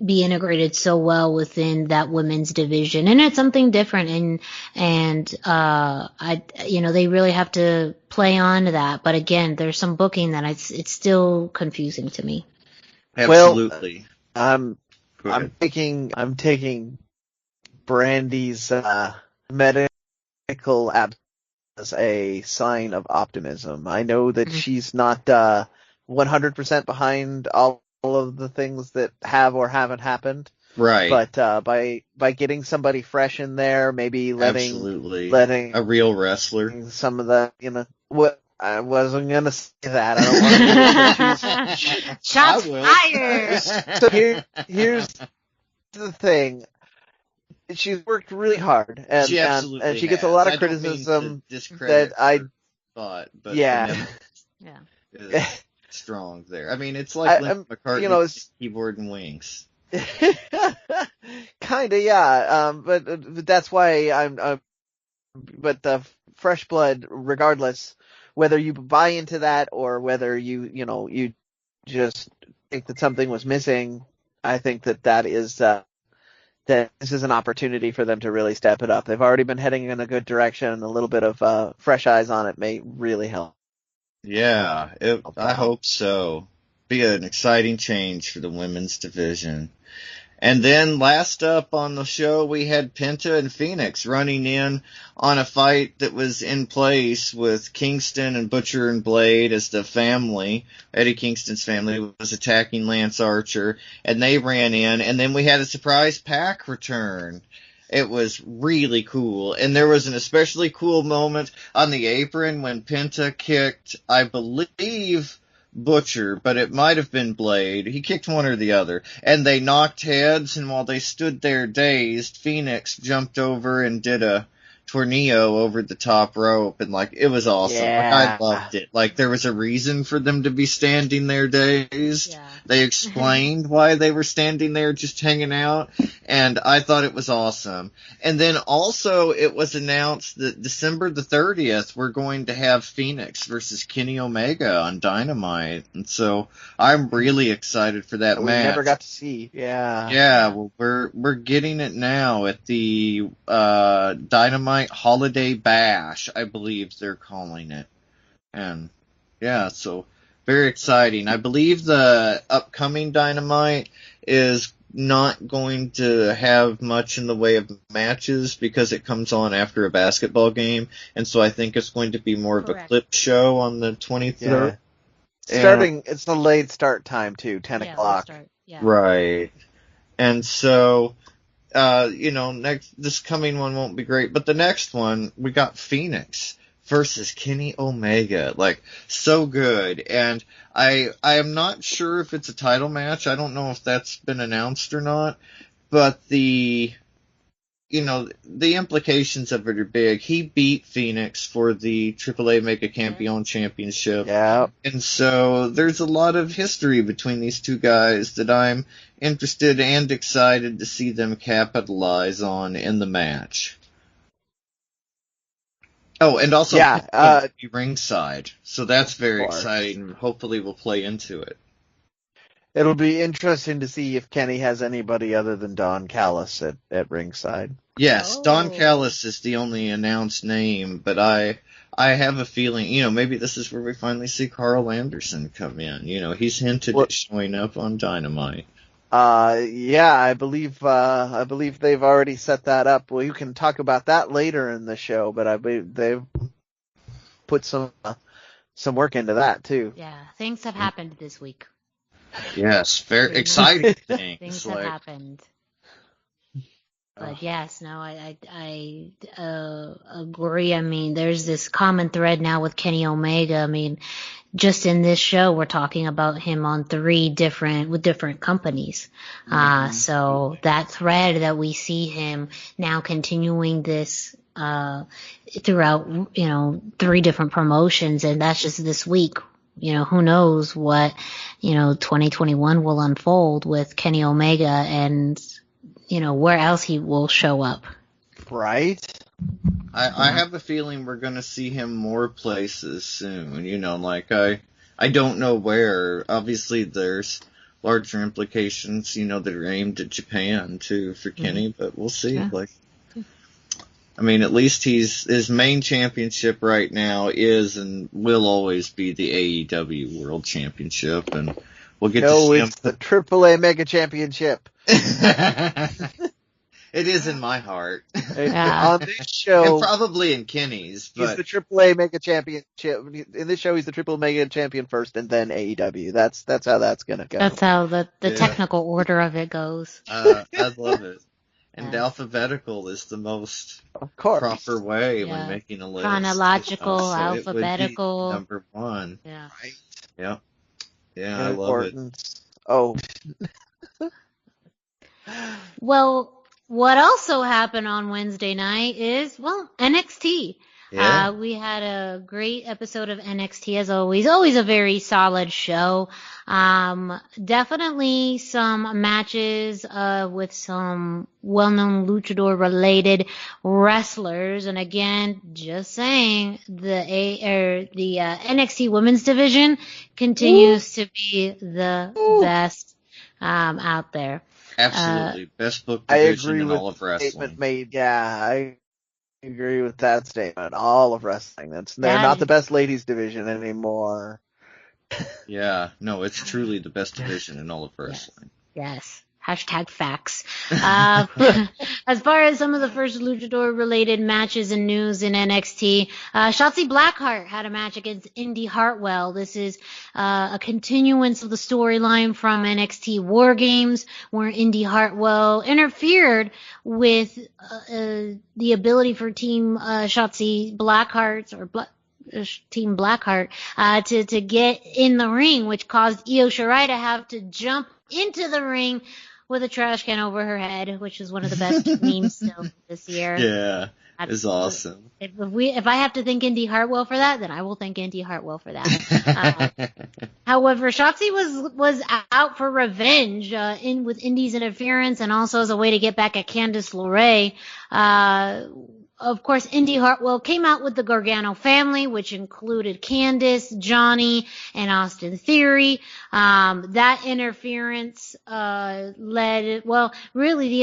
be integrated so well within that women's division. And it's something different, and they really have to play on to that. But again, there's some booking that it's still confusing to me. Absolutely. Well, I'm taking Brandy's medical absence as a sign of optimism. I know that she's not 100% behind all of the things that have or haven't happened. Right. But by getting somebody fresh in there, maybe letting a real wrestler, some of the, what, I wasn't going to say that. I don't want to. Shots fired. So here's the thing. She's worked really hard, and she gets a lot of criticism that I thought, but yeah. Strong there. I mean, it's like Linda McCartney, keyboard and wings. Kinda, yeah. But that's why but the fresh blood, regardless, whether you buy into that or whether you just think that something was missing, I think that is that this is an opportunity for them to really step it up. They've already been heading in a good direction, and a little bit of fresh eyes on it may really help. Yeah, I hope so. Be an exciting change for the women's division. And then last up on the show, we had Penta and Phoenix running in on a fight that was in place with Kingston and Butcher and Blade as the family. Eddie Kingston's family was attacking Lance Archer, and they ran in, and then we had a surprise Pac return. It was really cool. And there was an especially cool moment on the apron when Penta kicked, I believe, Butcher, but it might have been Blade. He kicked one or the other. And they knocked heads, and while they stood there dazed, Phoenix jumped over and did a tornillo over the top rope, and it was awesome. Yeah. I loved it. There was a reason for them to be standing there dazed. Yeah. They explained why they were standing there just hanging out, and I thought it was awesome. And then also it was announced that December the 30th we're going to have Phoenix versus Kenny Omega on Dynamite, and so I'm really excited for that match. We never got to see. Yeah. Yeah, well, we're getting it now at the Dynamite Holiday Bash, I believe they're calling it. And yeah, so very exciting. I believe the upcoming Dynamite is not going to have much in the way of matches because it comes on after a basketball game, and so I think it's going to be more of a clip show on the 23rd. Yeah. It's the late start time too, 10 o'clock. Yeah. Right. And so this coming one won't be great, but the next one, we got Phoenix versus Kenny Omega. So good. And I am not sure if it's a title match. I don't know if that's been announced or not, but the implications of it are big. He beat Phoenix for the AAA Mega Campeon Championship. Yeah. And so there's a lot of history between these two guys that I'm interested and excited to see them capitalize on in the match. Oh, and also be ringside. So that's very exciting. Hopefully we'll play into it. It'll be interesting to see if Kenny has anybody other than Don Callis at ringside. Yes, Don Callis is the only announced name, but I have a feeling, maybe this is where we finally see Carl Anderson come in. He's hinted at showing up on Dynamite. I believe they've already set that up. Well, you can talk about that later in the show, but I believe they've put some work into that too. Yeah, things have happened this week. Yes, very exciting things. Things have happened. But yes, no, I agree. I mean, there's this common thread now with Kenny Omega. I mean, just in this show, we're talking about him on with different companies. So that thread that we see him now continuing this, throughout, 3 different promotions, and that's just this week. Who knows what, 2021 will unfold with Kenny Omega and, where else he will show up. Right. I have a feeling we're going to see him more places soon. I don't know where. Obviously, there's larger implications, that are aimed at Japan too for Kenny, but we'll see. Yeah. At least his main championship right now is and will always be the AEW World Championship, and we'll get to see him. It's the AAA Mega Championship. It is in my heart. On this show, and probably in Kenny's. But... He's the AAA Mega Championship. In this show, he's the Triple Mega Champion first, and then AEW. That's how that's gonna go. That's how the technical order of it goes. I love it. And alphabetical is the most proper way when making a list. Chronological, alphabetical. It would be number 1. Yeah. Right. Yeah. Yeah, I love it. Oh. Well, what also happened on Wednesday night is, NXT. Yeah. We had a great episode of NXT as always. Always a very solid show. Definitely some matches, with some well-known luchador related wrestlers. And again, just saying, the NXT women's division continues to be the best, out there. Absolutely. Best book division in all of wrestling. Statement made. Yeah, I agree with that statement. All of wrestling. They're not the best ladies division anymore. Yeah, no, it's truly the best division in all of wrestling. Yes. Hashtag facts. As far as some of the first luchador related matches and news in NXT, Shotzi Blackheart had a match against Indy Hartwell. This is a continuance of the storyline from NXT War Games, where Indy Hartwell interfered with the ability for Team Shotzi Blackheart Team Blackheart to get in the ring, which caused Io Shirai to have to jump into the ring with a trash can over her head, which is one of the best memes still this year. Yeah, it's awesome. If I have to thank Indy Hartwell for that, then I will thank Indy Hartwell for that. However, Shotzi was out for revenge with Indy's interference, and also as a way to get back at Candice LeRae. Of course, Indy Hartwell came out with the Gargano family, which included Candice, Johnny, and Austin Theory. That interference the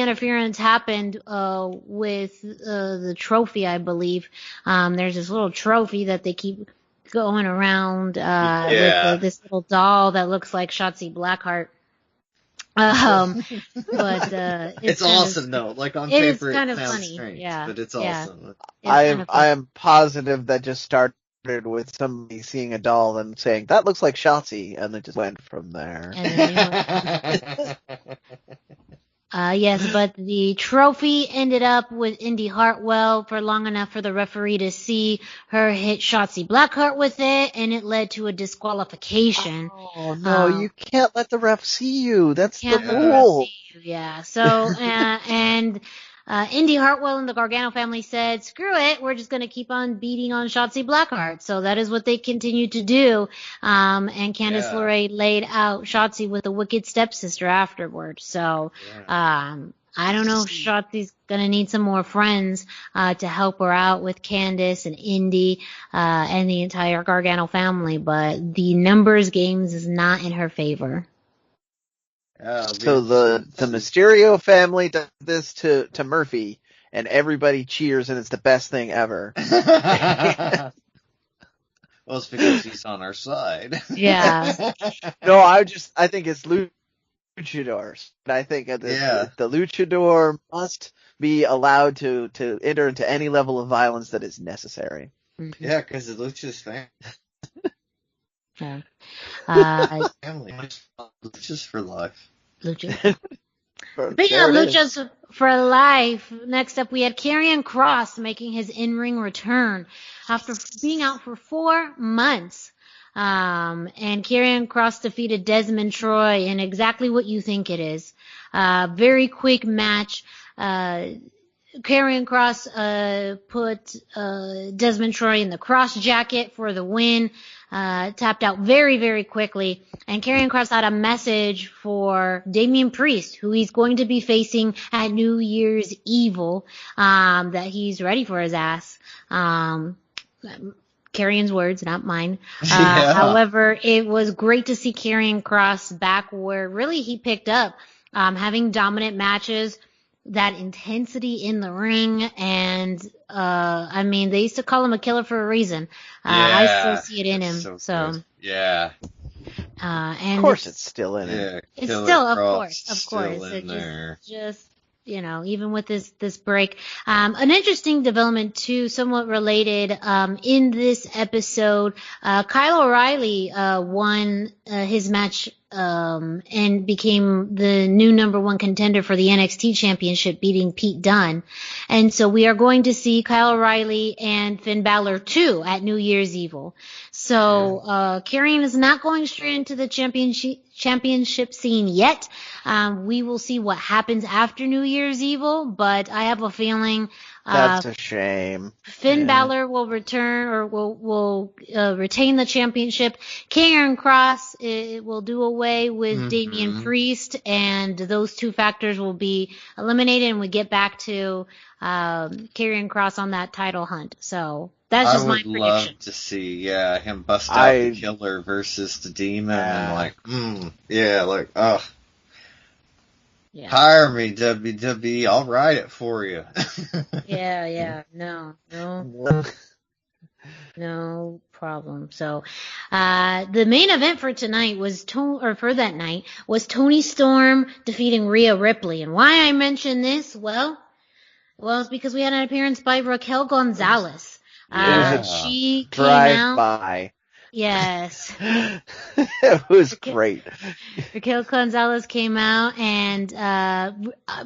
interference happened with the trophy, I believe. There's this little trophy that they keep going around with this little doll that looks like Shotzi Blackheart. It's awesome though. Like on paper, it's kind of sounds funny. strange, Yeah, but it's awesome. I am positive that just started with somebody seeing a doll and saying that looks like Shotzi, and it just went from there. Yes, but the trophy ended up with Indy Hartwell for long enough for the referee to see her hit Shotzi Blackheart with it, and it led to a disqualification. Oh, no, you can't let the ref see you. That's the rule. Yeah, so, Indy Hartwell and the Gargano family said, screw it, we're just going to keep on beating on Shotzi Blackheart. So that is what they continued to do. And Candice LeRae laid out Shotzi with a wicked stepsister afterward. So, I don't know if Shotzi's going to need some more friends to help her out with Candice and Indy and the entire Gargano family, but the numbers games is not in her favor. So the Mysterio family does this to Murphy, and everybody cheers, and it's the best thing ever. Well, it's because he's on our side. Yeah. No, I think it's luchadors. And I think the luchador must be allowed to enter into any level of violence that is necessary. Yeah, because the Lucha's family. Yeah. Family. Luchas for life. Lucha. Speaking of Luchas for life, next up we had Karrion Kross making his in-ring return after being out for 4 months. And Karrion Kross defeated Desmond Troy in exactly what you think it is. Very quick match. Karrion Kross put Desmond Troy in the cross jacket for the win. Tapped out very, very quickly. And Karrion Kross had a message for Damian Priest, who he's going to be facing at New Year's Evil, that he's ready for his ass. Karrion's words, not mine. However, it was great to see Karrion Kross back where really he picked up, having dominant matches, that intensity in the ring, and I mean, they used to call him a killer for a reason. I still see it in him. So yeah. And of course, it's still in him. Yeah, it's still, of course. It just even with this break. An interesting development too, somewhat related, in this episode, Kyle O'Reilly, won, his match, and became the new number 1 contender for the NXT championship, beating Pete Dunne. And so we are going to see Kyle O'Reilly and Finn Balor too at New Year's Evil. So, Karrion is not going straight into the championship scene yet. We will see what happens after New Year's Evil, but I have a feeling that's a shame. Finn Balor will return, or will retain the championship. Karrion Kross will do away with Damian Priest, and those two factors will be eliminated, and we get back to Karrion Kross on that title hunt. So that's just my prediction. I would love to see, him bust out the Killer versus the Demon, and Yeah. Hire me, WWE. I'll write it for you. No problem. So, the main event for tonight was that night was Toni Storm defeating Rhea Ripley. And why I mention this? Well, it's because we had an appearance by Raquel Gonzalez. She came out. Drive-by. Yes. It was great. Raquel Gonzalez came out and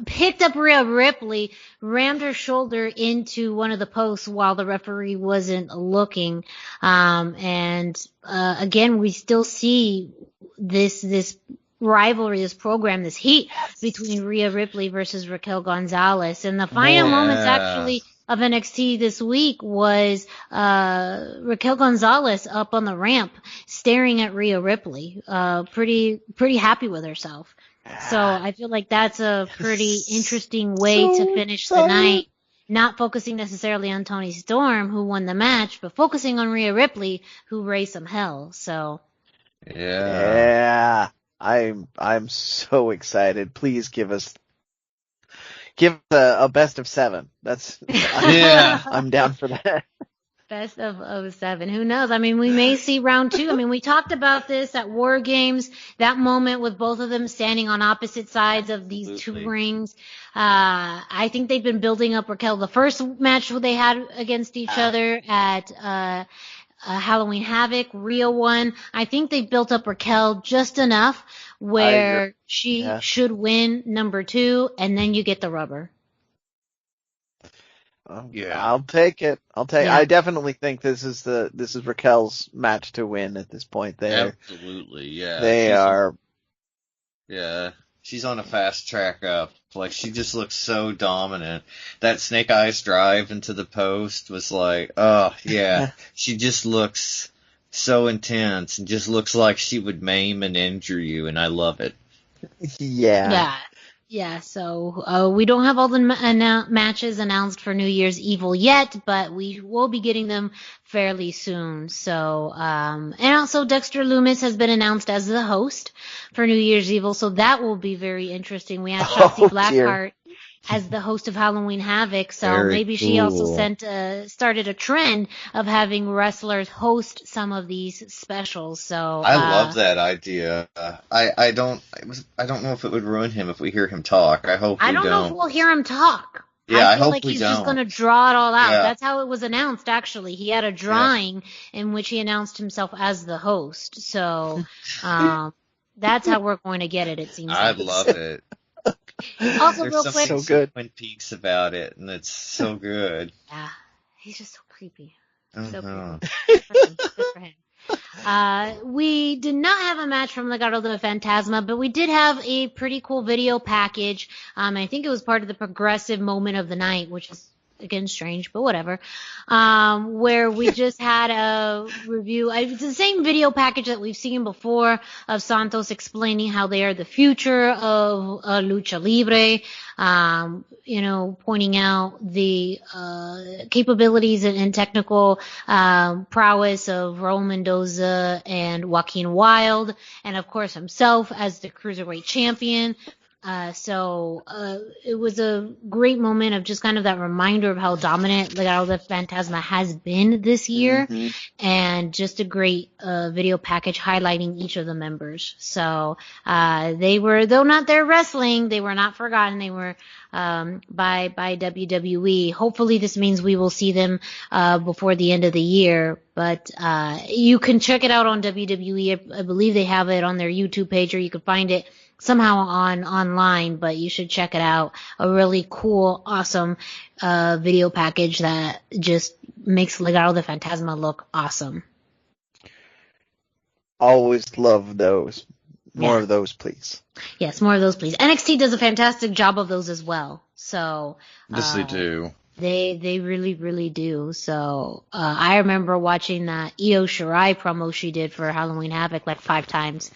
picked up Rhea Ripley, rammed her shoulder into one of the posts while the referee wasn't looking. Again, we still see this rivalry, this program, this heat between Rhea Ripley versus Raquel Gonzalez. And the final moments actually of NXT this week was Raquel Gonzalez up on the ramp staring at Rhea Ripley, pretty happy with herself. So I feel like that's a pretty interesting way to finish the night, not focusing necessarily on Toni Storm, who won the match, but focusing on Rhea Ripley, who raised some hell. So I'm so excited. Please give us a best of 7. I'm down for that. Best of 7. Who knows? I mean, we may see round 2. I mean, we talked about this at War Games, that moment with both of them standing on opposite sides of these two rings. I think they've been building up Raquel. The first match they had against each other at Halloween Havoc, Rhea won. I think they built up Raquel just enough where she should win number 2, and then you get the rubber. I'll take it. I definitely think this is Raquel's match to win at this point. Absolutely, yeah. They are. Yeah, she's on a fast track up. Like, she just looks so dominant. That Snake Eyes drive into the post was like, oh yeah, she just looks so intense and just looks like she would maim and injure you, and I love it. Yeah. Yeah, so we don't have all the matches announced for New Year's Evil yet, but we will be getting them fairly soon. So, and also Dexter Lumis has been announced as the host for New Year's Evil, so that will be very interesting. We have Shotzi Blackheart as the host of Halloween Havoc, so Very maybe she also cool. started a trend of having wrestlers host some of these specials. So I love that idea. I don't know if it would ruin him if we hear him talk. I hope we I don't know if don't. we'll hear him talk. Yeah, I I feel hope like we he's just going to don't. draw it all out. Yeah. That's how it was announced, actually. He had a drawing in which he announced himself as the host. So that's how we're going to get it, it seems I like. love it. Also, There's real something quick. So good. Twin Peaks about it, and it's so good. Yeah, he's just so creepy. So Uh-huh. creepy. Good for him. We did not have a match from Legado del Fantasma, but we did have a pretty cool video package. I think it was part of the progressive moment of the night, which is, again, strange, but whatever. Where we just had a review. It's the same video package that we've seen before of Santos explaining how they are the future of Lucha Libre. Pointing out the capabilities and technical prowess of Raul Mendoza and Joaquin Wilde, and of course himself as the Cruiserweight champion. So it was a great moment of just kind of that reminder of how dominant Legado del Fantasma has been this year, and just a great video package highlighting each of the members. So they were, though not there wrestling, they were not forgotten. They were by WWE. Hopefully this means we will see them before the end of the year. But you can check it out on WWE. I believe they have it on their YouTube page, or you can find it somehow online, but you should check it out. A really cool, awesome video package that just makes Legado del Fantasma look awesome. Always love those. More of those, please. Yes, more of those, please. NXT does a fantastic job of those as well. So Yes, they do. They really, really do. So I remember watching that Io Shirai promo she did for Halloween Havoc like 5 times,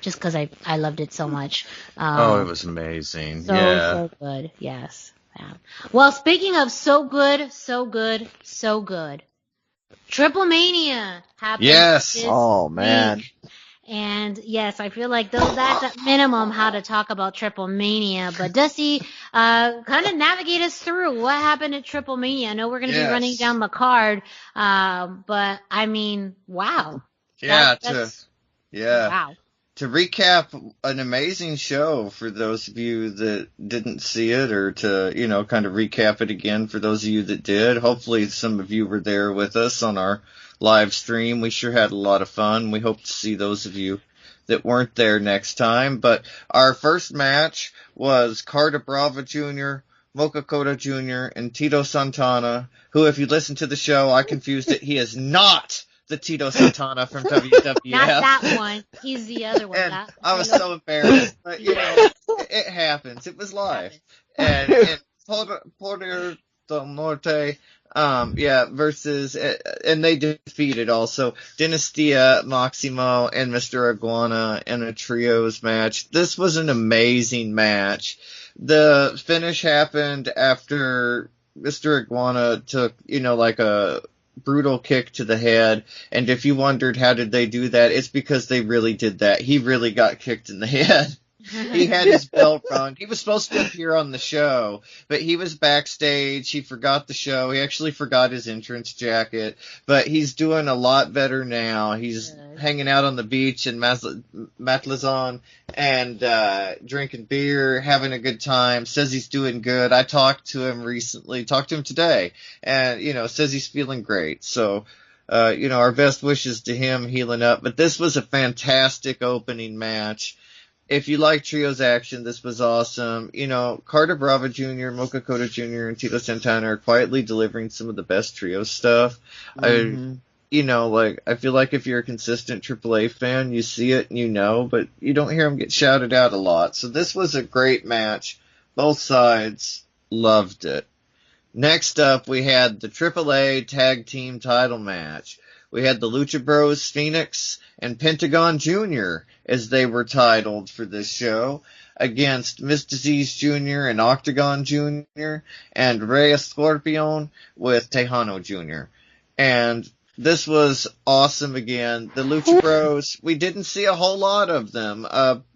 just because I loved it so much. It was amazing. So good. Yes. Yeah. Well, speaking of so good, TripleMania happened. Yes. This man. week. And yes, I feel like that's at minimum how to talk about TripleMania. But Dusty, kind of navigate us through what happened at TripleMania. I know we're going to be running down the card, but I mean, wow. Yeah. Wow. To recap an amazing show for those of you that didn't see it, or to, kind of recap it again for those of you that did. Hopefully some of you were there with us on our live stream. We sure had a lot of fun. We hope to see those of you that weren't there next time. But our first match was Carter Brava Jr., Mocha Cota Jr., and Tito Santana, who, if you listen to the show, I confused it. He is not the Tito Santana from WWF. Not that one. He's the other one. And I was so embarrassed, but it happens. It was live. And Poder del Norte, versus, and they defeated also Dinastia, Maximo, and Mr. Iguana in a trios match. This was an amazing match. The finish happened after Mr. Iguana took, like a brutal kick to the head, and if you wondered how did they do that, it's because they really did that. He really got kicked in the head. He had his belt rung. He was supposed to appear on the show, but he was backstage. He forgot the show. He actually forgot his entrance jacket, but he's doing a lot better now. He's hanging out on the beach in Matlazon and drinking beer, having a good time, says he's doing good. I talked to him today, and, says he's feeling great. So, our best wishes to him healing up. But this was a fantastic opening match. If you like trios action, this was awesome. Carter Brava Jr., Mocha Cota Jr., and Tito Santana are quietly delivering some of the best trio stuff. I feel like if you're a consistent AAA fan, you see it and but you don't hear them get shouted out a lot. So this was a great match. Both sides loved it. Next up, we had the AAA Tag Team title match, we had the Lucha Bros, Phoenix, and Pentagon Jr., as they were titled for this show, against Miss Disease Jr. and Octagon Jr., and Rey Escorpion with Tejano Jr. And this was awesome again. The Lucha Bros, we didn't see a whole lot of them.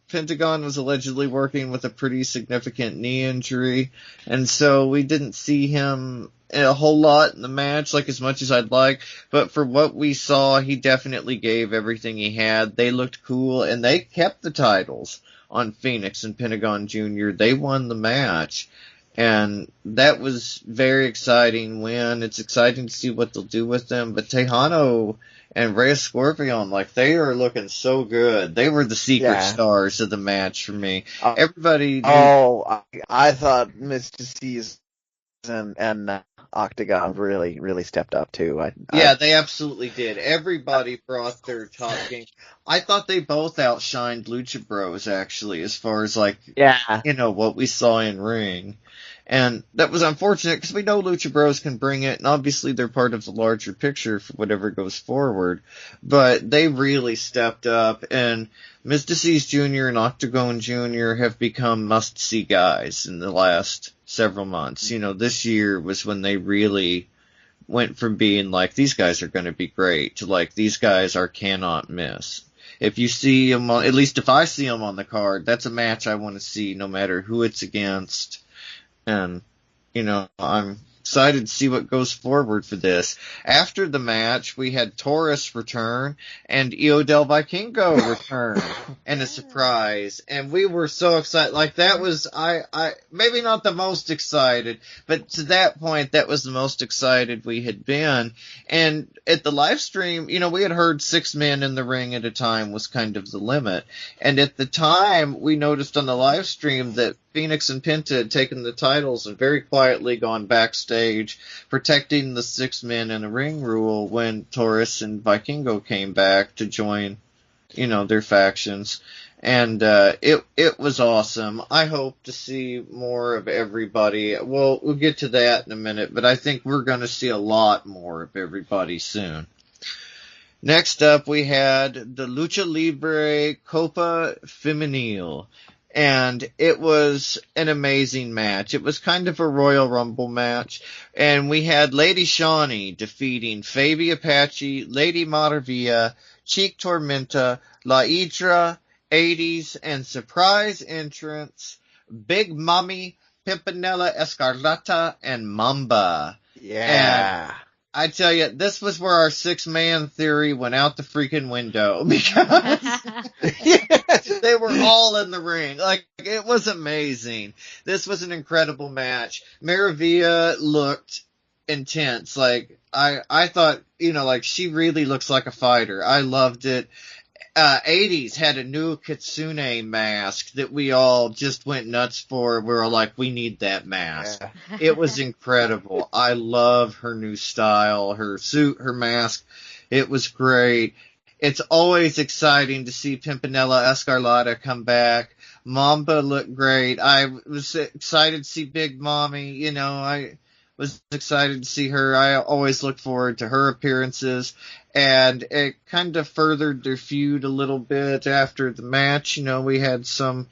Pentagon was allegedly working with a pretty significant knee injury, and so we didn't see him a whole lot in the match, like as much as I'd like, but for what we saw, he definitely gave everything he had. They looked cool, and they kept the titles on Phoenix and Pentagon Jr. They won the match, and that was very exciting win. It's exciting to see what they'll do with them, but Tejano and Rey Scorpion, like, they are looking so good. They were the secret stars of the match for me. Everybody. I thought Miss Disease and Octagon really stepped up too. They absolutely did. Everybody brought their top game. I thought they both outshined Lucha Bros, actually, as far as, like, what we saw in ring. And that was unfortunate because we know Lucha Bros can bring it, and obviously they're part of the larger picture for whatever goes forward. But they really stepped up, and Miz Disease Jr. and Octagon Jr. have become must-see guys in the last several months. This year was when they really went from being like, these guys are going to be great, to like, these guys are cannot miss. If you see them, at least if I see them on the card, that's a match I want to see no matter who it's against. And, I'm excited to see what goes forward for this. After the match, we had Taurus return and Io del Vikingo return and a surprise. And we were so excited. Like, that was, I maybe not the most excited, but to that point, that was the most excited we had been. And at the live stream, we had heard 6 men in the ring at a time was kind of the limit. And at the time, we noticed on the live stream that Phoenix and Penta had taken the titles and very quietly gone backstage, protecting the 6 men in a ring rule when Taurus and Vikingo came back to join, their factions. And it was awesome. I hope to see more of everybody. Well, we'll get to that in a minute, but I think we're going to see a lot more of everybody soon. Next up, we had the Lucha Libre Copa Femenil. And it was an amazing match. It was kind of a Royal Rumble match. And we had Lady Shawnee defeating Fabi Apache, Lady Maravilla, Cheek Tormenta, La Hydra, 80s, and surprise entrants, Big Mommy, Pimpinella Escarlata, and Mamba. Yeah. And I tell you, this was where our 6-man theory went out the freaking window because they were all in the ring. Like, it was amazing. This was an incredible match. Maravilla looked intense. Like, I thought, she really looks like a fighter. I loved it. 80s had a new Kitsune mask that we all just went nuts for. We were like, we need that mask. Yeah. It was incredible. I love her new style, her suit, her mask. It was great. It's always exciting to see Pimpinella Escarlata come back. Mamba looked great. I was excited to see Big Mommy. I was excited to see her. I always look forward to her appearances. And it kind of furthered their feud a little bit after the match. We had some,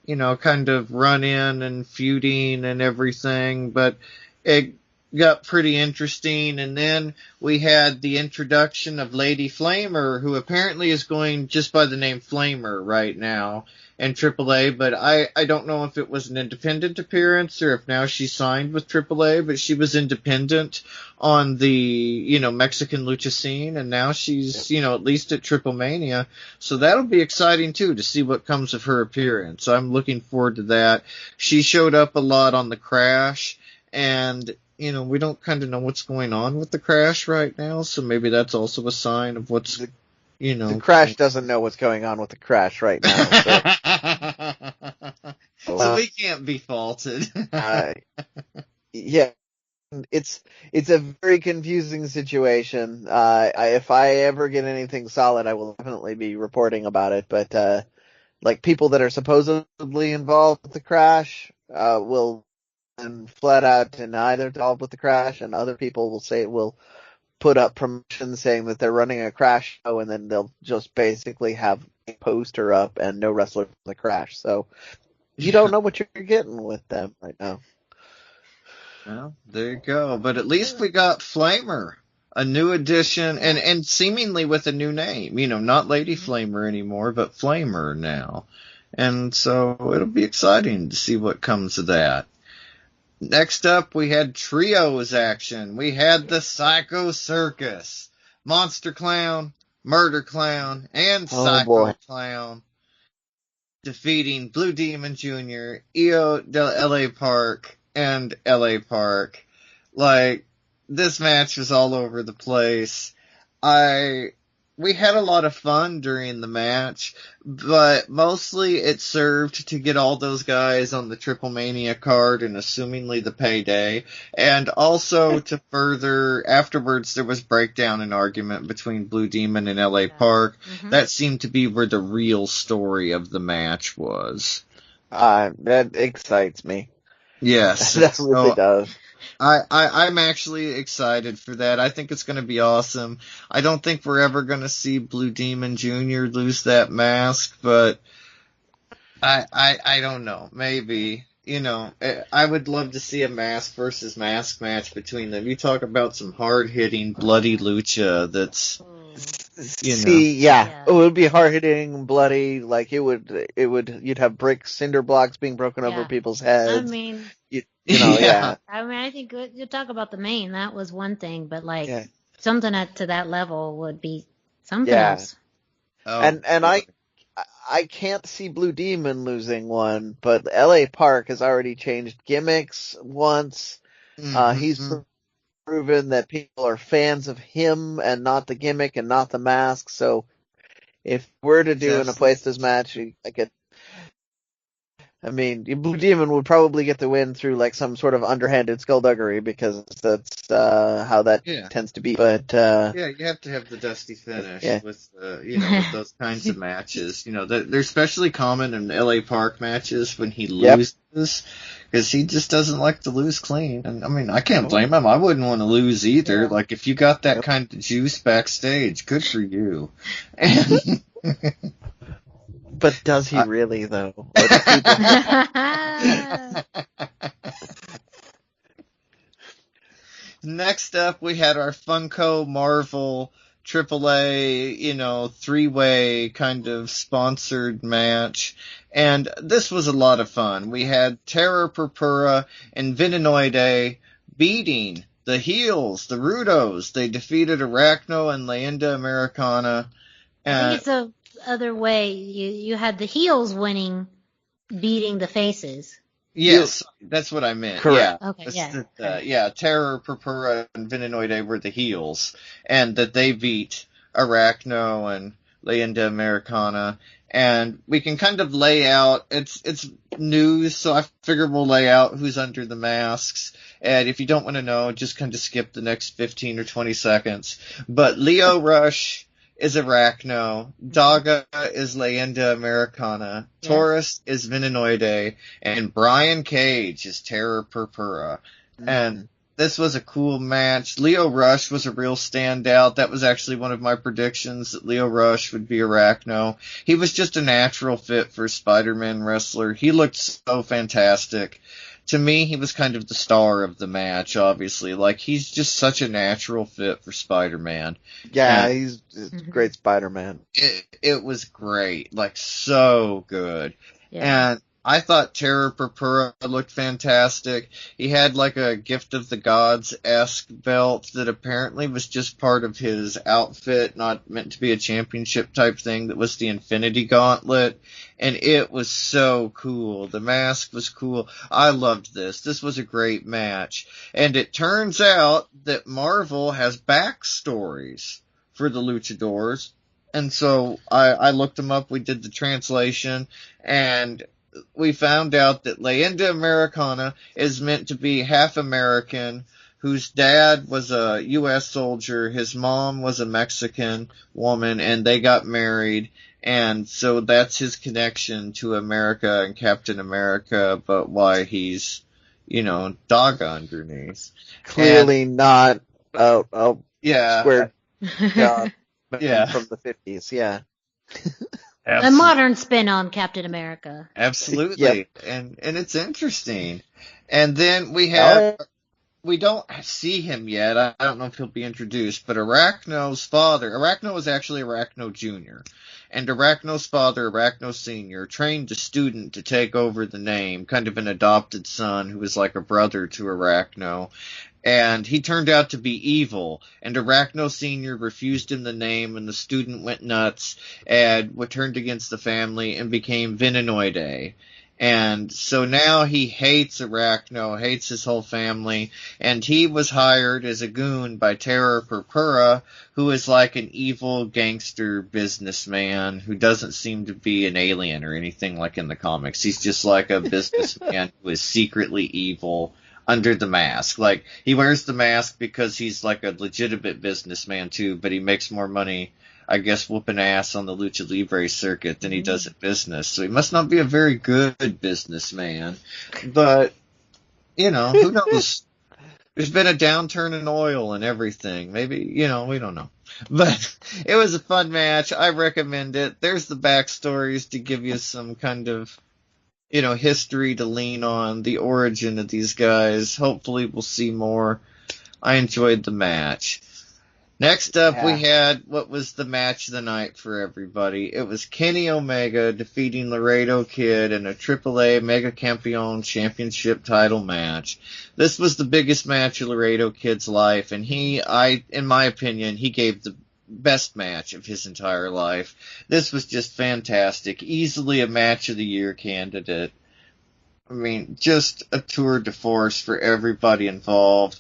kind of run-in and feuding and everything. But it got pretty interesting. And then we had the introduction of Lady Flamer, who apparently is going just by the name Flamer right now in AAA, but I don't know if it was an independent appearance or if now she's signed with AAA, but she was independent on the, Mexican lucha scene, and now she's, at least at TripleMania. So that'll be exciting too, to see what comes of her appearance. I'm looking forward to that. She showed up a lot on the Crash, and, we don't kind of know what's going on with the Crash right now, so maybe that's also a sign of what's... The Crash doesn't know what's going on with the Crash right now. So we can't be faulted. Yeah, it's a very confusing situation. If I ever get anything solid, I will definitely be reporting about it. But people that are supposedly involved with the Crash will flat out deny they're involved with the Crash, and other people will say put up promotions saying that they're running a Crash show, and then they'll just basically have a poster up and no wrestler from the Crash. So you don't know what you're getting with them right now. Well, there you go. But at least we got Flamer, a new addition, and seemingly with a new name. You know, not Lady Flamer anymore, but Flamer now. And so it'll be exciting to see what comes of that. Next up, we had trios action. We had the Psycho Circus. Monster Clown, Murder Clown, and Psycho Clown defeating Blue Demon Jr., Io del LA Park, and LA Park. Like, this match was all over the place. We had a lot of fun during the match, but mostly it served to get all those guys on the TripleMania card and assumingly the payday, and also to further, afterwards there was breakdown and argument between Blue Demon and LA Park. Mm-hmm. That seemed to be where the real story of the match was. That excites me. Yes. That really does. I'm actually excited for that. I think it's going to be awesome. I don't think we're ever going to see Blue Demon Jr. lose that mask, but I don't know. Maybe. You know, I would love to see a mask versus mask match between them. You talk about some hard-hitting, bloody lucha that's... Yeah. It would be hard hitting, bloody. Like you'd have cinder blocks being broken over people's heads. I mean, you know. I mean, I think you talk about the main. That was one thing, but something to that level would be something else. Oh, and I can't see Blue Demon losing one, but LA Park has already changed gimmicks once. Mm-hmm. He's proven that people are fans of him and not the gimmick and not the mask. So if we're to do an Apuestas match, Blue Demon would probably get the win through like some sort of underhanded skullduggery because that's how that tends to be. But you have to have the dusty finish with with those kinds of matches. You know, they're especially common in LA Park matches when he loses. Because he just doesn't like to lose clean. And, I mean, I can't blame him. I wouldn't want to lose either. Yeah. Like, if you got that kind of juice backstage, good for you. But does he really, though? Next up, we had our Funko Marvel AAA, three-way kind of sponsored match. And this was a lot of fun. We had Terror Purpura and Venenoide beating the heels, the Rudos. They defeated Arachno and Leyenda Americana. I think it's the other way. You had the heels beating the faces. Yes, that's what I meant. Correct. Yeah. Okay, Terror Purpura and Venenoide were the heels, and that they beat Arachno and Leyenda Americana. And we can kind of lay out, it's news, so I figure we'll lay out who's under the masks. And if you don't want to know, just kind of skip the next 15 or 20 seconds. But Leo Rush is Arachno, Daga is Leyenda Americana, Taurus is Venenoide, and Brian Cage is Terror Purpura. Mm-hmm. And this was a cool match. Leo Rush was a real standout. That was actually one of my predictions, that Leo Rush would be Arachno. He was just a natural fit for a Spider-Man wrestler. He looked so fantastic. To me, he was kind of the star of the match, obviously. Like, he's just such a natural fit for Spider-Man. Yeah, he's a great Spider-Man. It was great. Like, so good. Yeah. And I thought Terror Purpura looked fantastic. He had like a Gift of the Gods-esque belt that apparently was just part of his outfit, not meant to be a championship type thing. That was the Infinity Gauntlet. And it was so cool. The mask was cool. I loved this. This was a great match. And it turns out that Marvel has backstories for the luchadors. And so I looked them up. We did the translation. And we found out that Leyenda Americana is meant to be half American, whose dad was a U.S. soldier, his mom was a Mexican woman, and they got married, and so that's his connection to America and Captain America, but why he's, Daga underneath. Clearly not, Yeah. square job Yeah. from the 50s. Yeah. A modern spin on Captain America. Absolutely. Yep. And it's interesting. And then we have, we don't see him yet. I don't know if he'll be introduced, but Arachno's father, Arachno was actually Arachno Jr., and Arachno's father, Arachno Sr., trained a student to take over the name, kind of an adopted son who was like a brother to Arachno. And he turned out to be evil, and Arachno Sr. refused him the name, and the student went nuts and turned against the family and became Venenoide. And so now he hates Arachno, hates his whole family, and he was hired as a goon by Terra Purpura, who is like an evil gangster businessman who doesn't seem to be an alien or anything like in the comics. He's just like a businessman who is secretly evil under the mask. Like, he wears the mask because he's like a legitimate businessman too, but he makes more money, I guess, whooping ass on the Lucha Libre circuit than he does at business. So he must not be a very good businessman. But, you know, who knows? There's been a downturn in oil and everything. Maybe, you know, we don't know. But it was a fun match. I recommend it. There's the backstories to give you some kind of, you know, history to lean on, the origin of these guys. Hopefully we'll see more. I enjoyed the match. Next up, we had what was the match of the night for everybody. It was Kenny Omega defeating Laredo Kid in a AAA Mega Campeon Championship title match. This was the biggest match of Laredo Kid's life, and in my opinion, he gave the best match of his entire life. This was just fantastic. Easily a match of the year candidate. I mean, just a tour de force for everybody involved.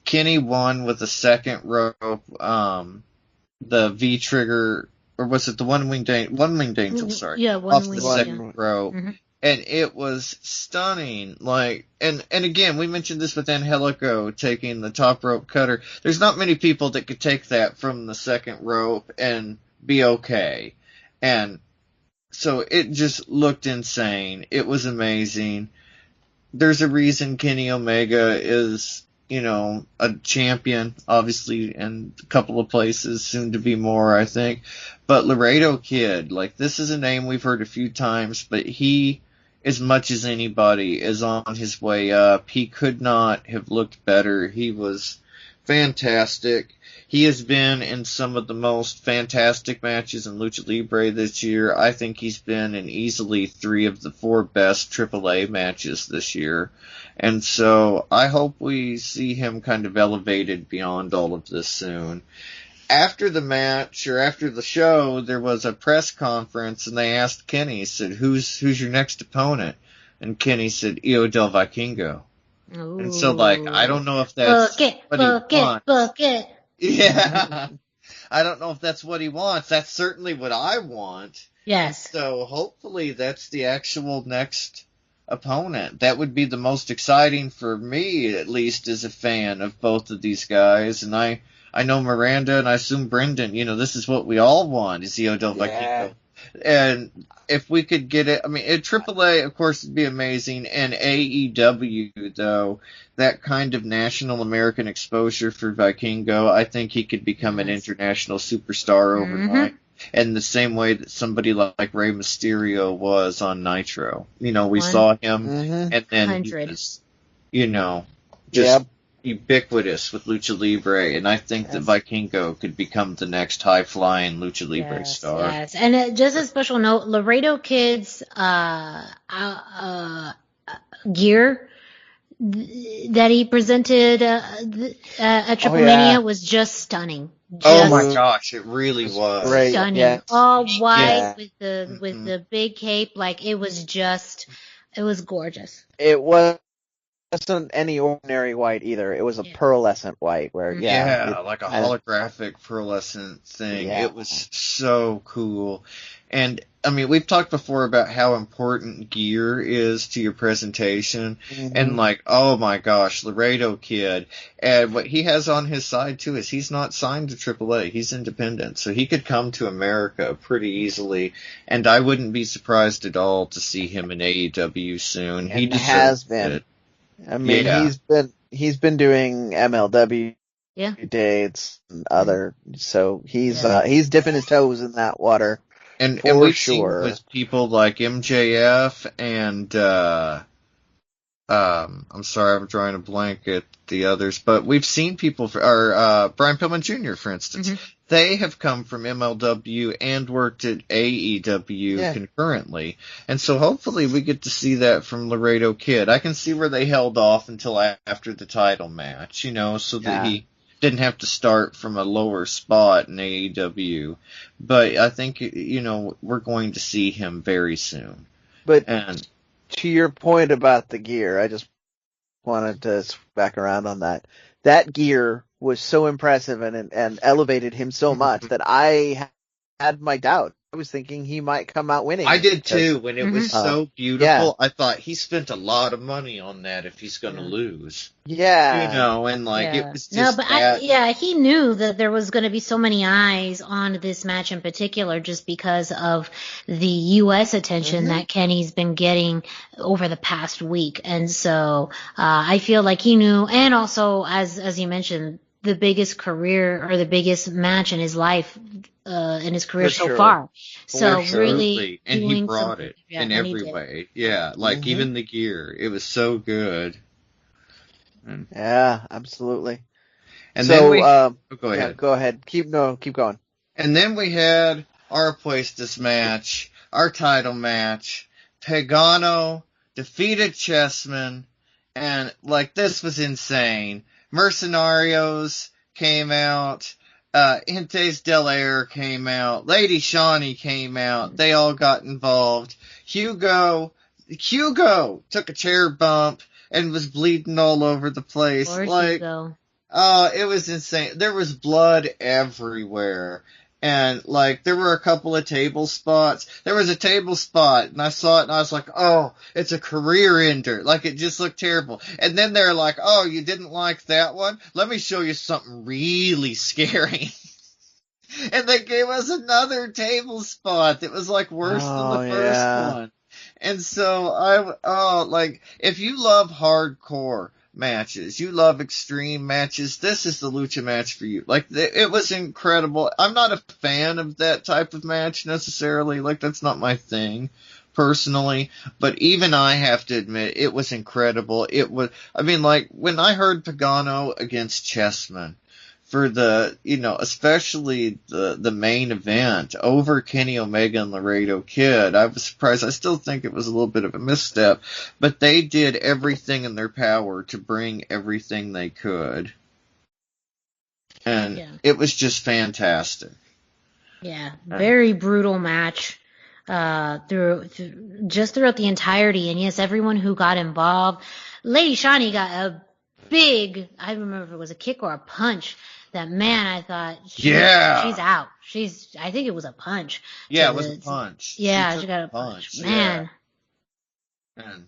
Kenny won with a second rope, the V-trigger, or was it the one-winged angel, sorry. Yeah, off the one-winged, second rope. Mm-hmm. And it was stunning. Like, and again, we mentioned this with Angelico taking the top rope cutter. There's not many people that could take that from the second rope and be okay. And so it just looked insane. It was amazing. There's a reason Kenny Omega is, you know, a champion, obviously, in a couple of places, soon to be more, I think. But Laredo Kid, like, this is a name we've heard a few times, but he, as much as anybody, is on his way up. He could not have looked better. He was fantastic. He has been in some of the most fantastic matches in Lucha Libre this year. I think he's been in easily 3 of the 4 best AAA matches this year. And so I hope we see him kind of elevated beyond all of this soon. After the match, or after the show, there was a press conference, and they asked Kenny, said, who's your next opponent? And Kenny said, Io del Vikingo. Ooh. And so, like, I don't know if that's what he wants. Yeah. I don't know if that's what he wants. That's certainly what I want. Yes. So hopefully that's the actual next opponent. That would be the most exciting for me, at least, as a fan of both of these guys. And I know Miranda, and I assume Brendan, you know, this is what we all want, is Io del Vikingo. And if we could get it, I mean, at AAA, of course, it'd be amazing. And AEW, though, that kind of national American exposure for Vikingo, I think he could become an international superstar overnight. In the same way that somebody like Rey Mysterio was on Nitro. You know, we saw him, and then he was, you know, just ubiquitous with Lucha Libre, and I think that Vikingo could become the next high-flying Lucha Libre star. Yes, and just a special note, Laredo Kid's gear that he presented at TripleMania was just stunning. Oh my gosh, it really was great. Stunning. Yeah. All white with the big cape, like it was gorgeous. It wasn't any ordinary white either. It was a pearlescent white where like a holographic pearlescent thing. Yeah. It was so cool. And I mean, we've talked before about how important gear is to your presentation, and like, oh my gosh, Laredo Kid, and what he has on his side too is he's not signed to AAA, he's independent, so he could come to America pretty easily, and I wouldn't be surprised at all to see him in AEW soon. He has been. it. I mean, he's been doing MLW Yeah. dates and other. So he's Yeah. he's dipping his toes in that water And for we've sure. seen with people like MJF and I'm sorry, I'm drawing a blank at the others, but we've seen people Brian Pillman Jr., for instance. Mm-hmm. They have come from MLW and worked at AEW concurrently. And so hopefully we get to see that from Laredo Kid. I can see where they held off until after the title match, so that he didn't have to start from a lower spot in AEW. But I think, we're going to see him very soon. But to your point about the gear, I just wanted to back around on that. That gear was so impressive and elevated him so much that I had my doubt. I was thinking he might come out winning. I did too. When it was so beautiful, I thought he spent a lot of money on that if he's going to lose. Yeah. And it was just no, but he knew that there was going to be so many eyes on this match in particular just because of the U.S. attention that Kenny's been getting over the past week. And so I feel like he knew, and also, as you mentioned, the biggest career or the biggest match in his life, in his career so far. So really, and he brought it in every way. Yeah, even the gear, it was so good. Yeah, absolutely. And so, then go ahead. Yeah, go ahead. Keep going. And then we had our Apuestas match, our title match. Pagano defeated Chessman, and this was insane. Mercenarios came out. Gentes del Air came out. Lady Shawnee came out. They all got involved. Hugo took a chair bump and was bleeding all over the place. Hugo. Oh, it was insane. There was blood everywhere. And, there were a couple of table spots. There was a table spot, and I saw it, and I was like, oh, it's a career ender. It just looked terrible. And then they're like, oh, you didn't like that one? Let me show you something really scary. And they gave us another table spot that was, worse than the first one. And so, if you love hardcore matches, you love extreme matches, this is the lucha match for you. It was incredible. I'm not a fan of that type of match necessarily. That's not my thing personally, but even I have to admit it was incredible. It was, when I heard Pagano against Chessman for the, especially the main event over Kenny Omega and Laredo Kid, I was surprised. I still think it was a little bit of a misstep, but they did everything in their power to bring everything they could. And it was just fantastic. Yeah, very brutal match throughout the entirety. And yes, everyone who got involved. Lady Shawnee got a big, I don't remember if it was a kick or a punch. That man, I thought, she's out. I think it was a punch. Yeah, it was a punch. Yeah, she got a punch. Man. Yeah. And,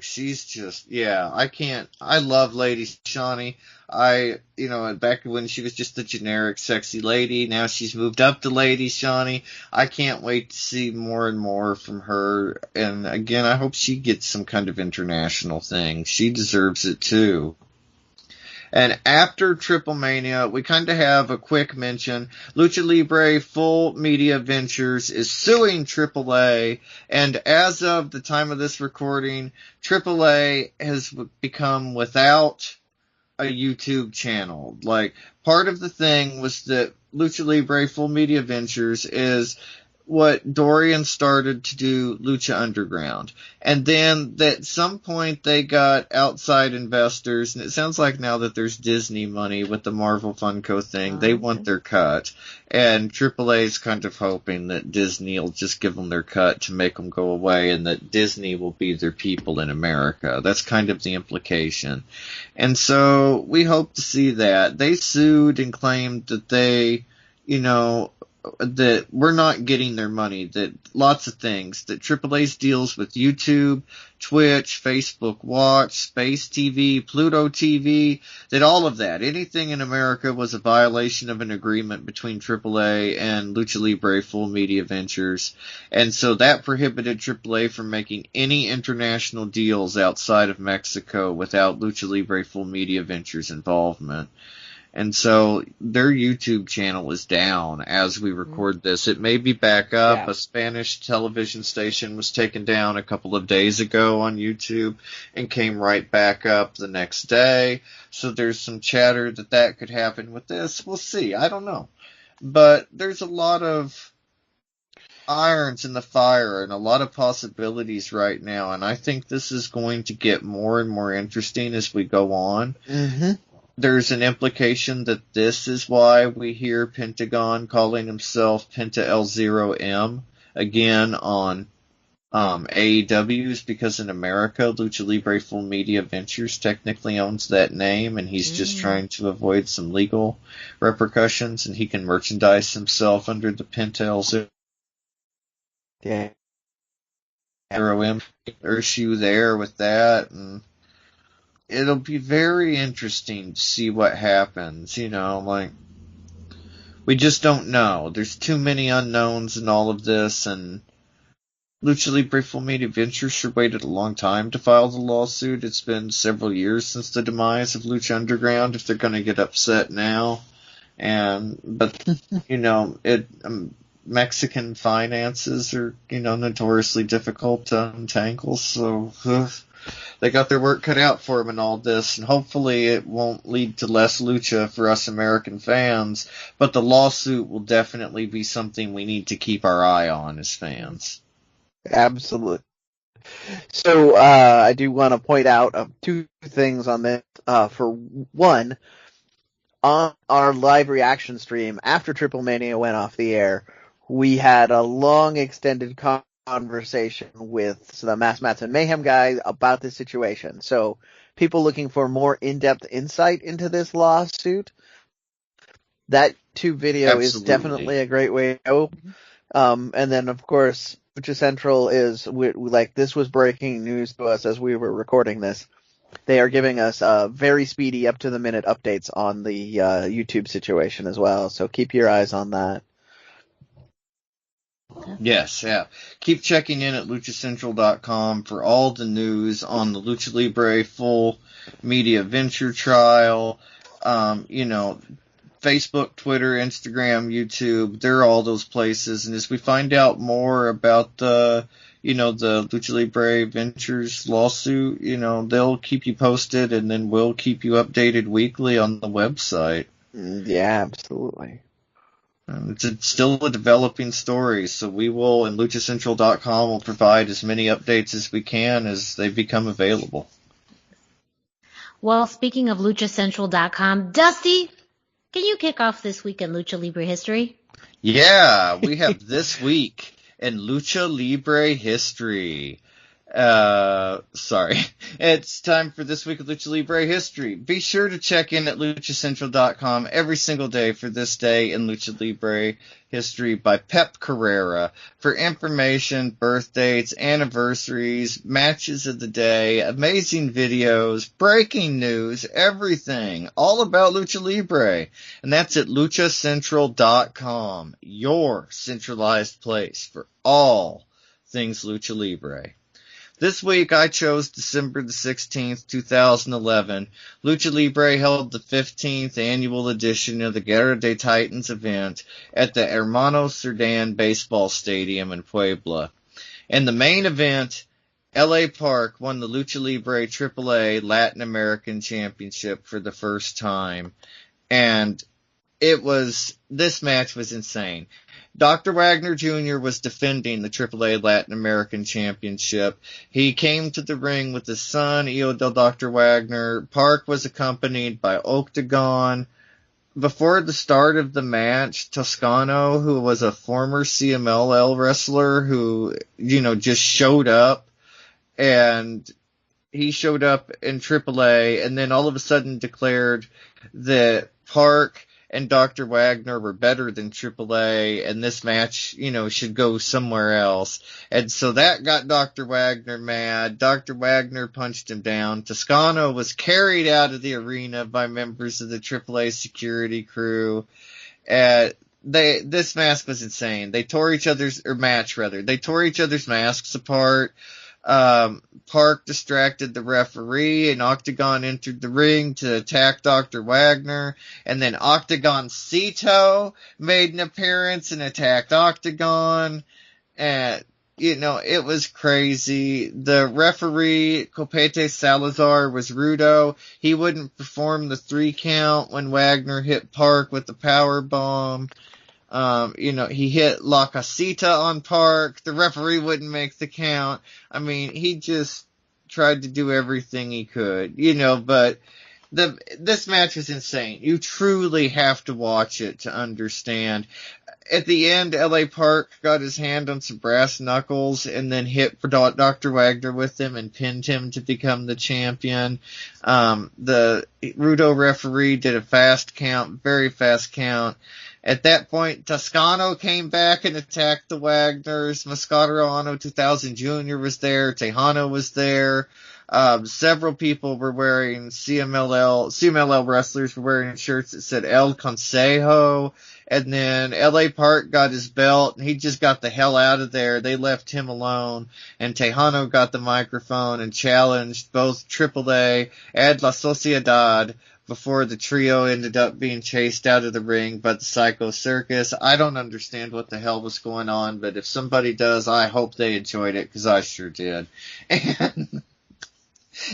she's just, I love Lady Shawnee. Back when she was just a generic sexy lady, now she's moved up to Lady Shawnee. I can't wait to see more and more from her. And again, I hope she gets some kind of international thing. She deserves it too. And after TripleMania, we kind of have a quick mention. Lucha Libre Full Media Ventures is suing AAA, and as of the time of this recording, AAA has become without a YouTube channel. Part of the thing was that Lucha Libre Full Media Ventures is what Dorian started to do Lucha Underground. And then at some point they got outside investors, and it sounds like now that there's Disney money with the Marvel Funko thing, they want their cut. And AAA is kind of hoping that Disney will just give them their cut to make them go away, and that Disney will be their people in America. That's kind of the implication. And so we hope to see that. They sued and claimed that they, that we're not getting their money, that lots of things, that AAA's deals with YouTube, Twitch, Facebook Watch, Space TV, Pluto TV, that all of that, anything in America was a violation of an agreement between AAA and Lucha Libre Full Media Ventures. And so that prohibited AAA from making any international deals outside of Mexico without Lucha Libre Full Media Ventures involvement. And so their YouTube channel is down as we record this. It may be back up. Yeah. A Spanish television station was taken down a couple of days ago on YouTube and came right back up the next day. So there's some chatter that could happen with this. We'll see. I don't know. But there's a lot of irons in the fire and a lot of possibilities right now. And I think this is going to get more and more interesting as we go on. Mm-hmm. There's an implication that this is why we hear Pentagon calling himself Penta L0M again on AEW's, because in America, Lucha Libre Full Media Ventures technically owns that name, and he's just trying to avoid some legal repercussions, and he can merchandise himself under the Penta L0M. Yeah. Issue there with that, and it'll be very interesting to see what happens, we just don't know. There's too many unknowns in all of this, and Lucha Libre Full Media Ventures sure waited a long time to file the lawsuit. It's been several years since the demise of Lucha Underground, if they're going to get upset now. Mexican finances are, notoriously difficult to untangle, so they got their work cut out for them in all this, and hopefully it won't lead to less lucha for us American fans, but the lawsuit will definitely be something we need to keep our eye on as fans. Absolutely. So I do want to point out two things on this. For one, on our live reaction stream after TripleMania went off the air, we had a long extended conversation with the Mass Mats and Mayhem guy about the situation. So people looking for more in-depth insight into this lawsuit, that tube video is definitely a great way to go. And then, of course, Lucha Central is, this was breaking news to us as we were recording this. They are giving us very speedy, up-to-the-minute updates on the YouTube situation as well. So keep your eyes on that. Yes, yeah. Keep checking in at luchacentral.com for all the news on the Lucha Libre Full Media Venture trial. Facebook, Twitter, Instagram, YouTube, they're all those places. And as we find out more about the Lucha Libre Ventures lawsuit, they'll keep you posted, and then we'll keep you updated weekly on the website. Yeah, absolutely. It's still a developing story, so we will, and luchacentral.com will provide as many updates as we can as they become available. Well, speaking of luchacentral.com, Dusty, can you kick off this week in Lucha Libre history? Yeah, we have this week in Lucha Libre history. It's time for This Week of Lucha Libre History. Be sure to check in at luchacentral.com every single day for This Day in Lucha Libre History by Pep Carrera for information, birth dates, anniversaries, matches of the day, amazing videos, breaking news, everything, all about Lucha Libre. And that's at luchacentral.com, your centralized place for all things Lucha Libre. This week I chose December the 16th, 2011. Lucha Libre held the 15th annual edition of the Guerra de Titans event at the Hermanos Cerdán Baseball Stadium in Puebla. In the main event, LA Park won the Lucha Libre AAA Latin American Championship for the first time. And this match was insane. Dr. Wagner Jr. was defending the AAA Latin American Championship. He came to the ring with his son, Io del Dr. Wagner. Park was accompanied by Octagon. Before the start of the match, Toscano, who was a former CMLL wrestler who, just showed up, and he showed up in AAA, and then all of a sudden declared that Park and Dr. Wagner were better than AAA, and this match, should go somewhere else. And so that got Dr. Wagner mad. Dr. Wagner punched him down. Toscano was carried out of the arena by members of the AAA security crew. This match was insane. They tore each other's masks apart. Park distracted the referee, and Octagon entered the ring to attack Dr. Wagner, and then Octagon Cito made an appearance and attacked Octagon, and it was crazy. The referee, Copete Salazar, was rudo. He wouldn't perform the 3 count when Wagner hit Park with the power bomb. He hit La Casita on Park. The referee wouldn't make the count. I mean, he just tried to do everything he could, but this match was insane. You truly have to watch it to understand. At the end, L.A. Park got his hand on some brass knuckles and then hit Dr. Wagner with them and pinned him to become the champion. The Rudo referee did a fast count, very fast count. At that point, Toscano came back and attacked the Wagners. Mascaro Ano 2000 Jr. was there. Tejano was there. Several people were wearing CMLL wrestlers were wearing shirts that said El Consejo. And then L.A. Park got his belt, and he just got the hell out of there. They left him alone, and Tejano got the microphone and challenged both AAA and La Sociedad before the trio ended up being chased out of the ring by the Psycho Circus. I don't understand what the hell was going on, but if somebody does, I hope they enjoyed it, because I sure did. And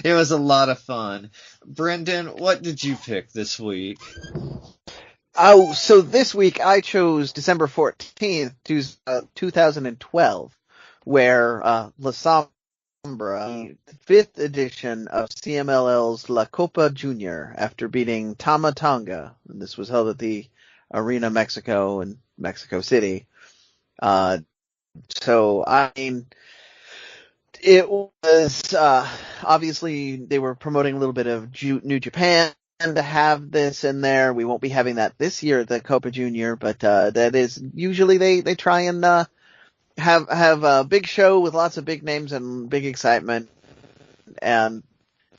it was a lot of fun. Brendan, what did you pick this week? Oh, so this week I chose December 14th, 2012, where La Sombra, the 5th edition of CMLL's La Copa Junior, after beating Tama Tonga, and this was held at the Arena Mexico in Mexico City. So, I mean, it was, obviously they were promoting a little bit of New Japan to have this in there. We won't be having that this year at the Copa Junior, but that is usually they try and have a big show with lots of big names and big excitement. And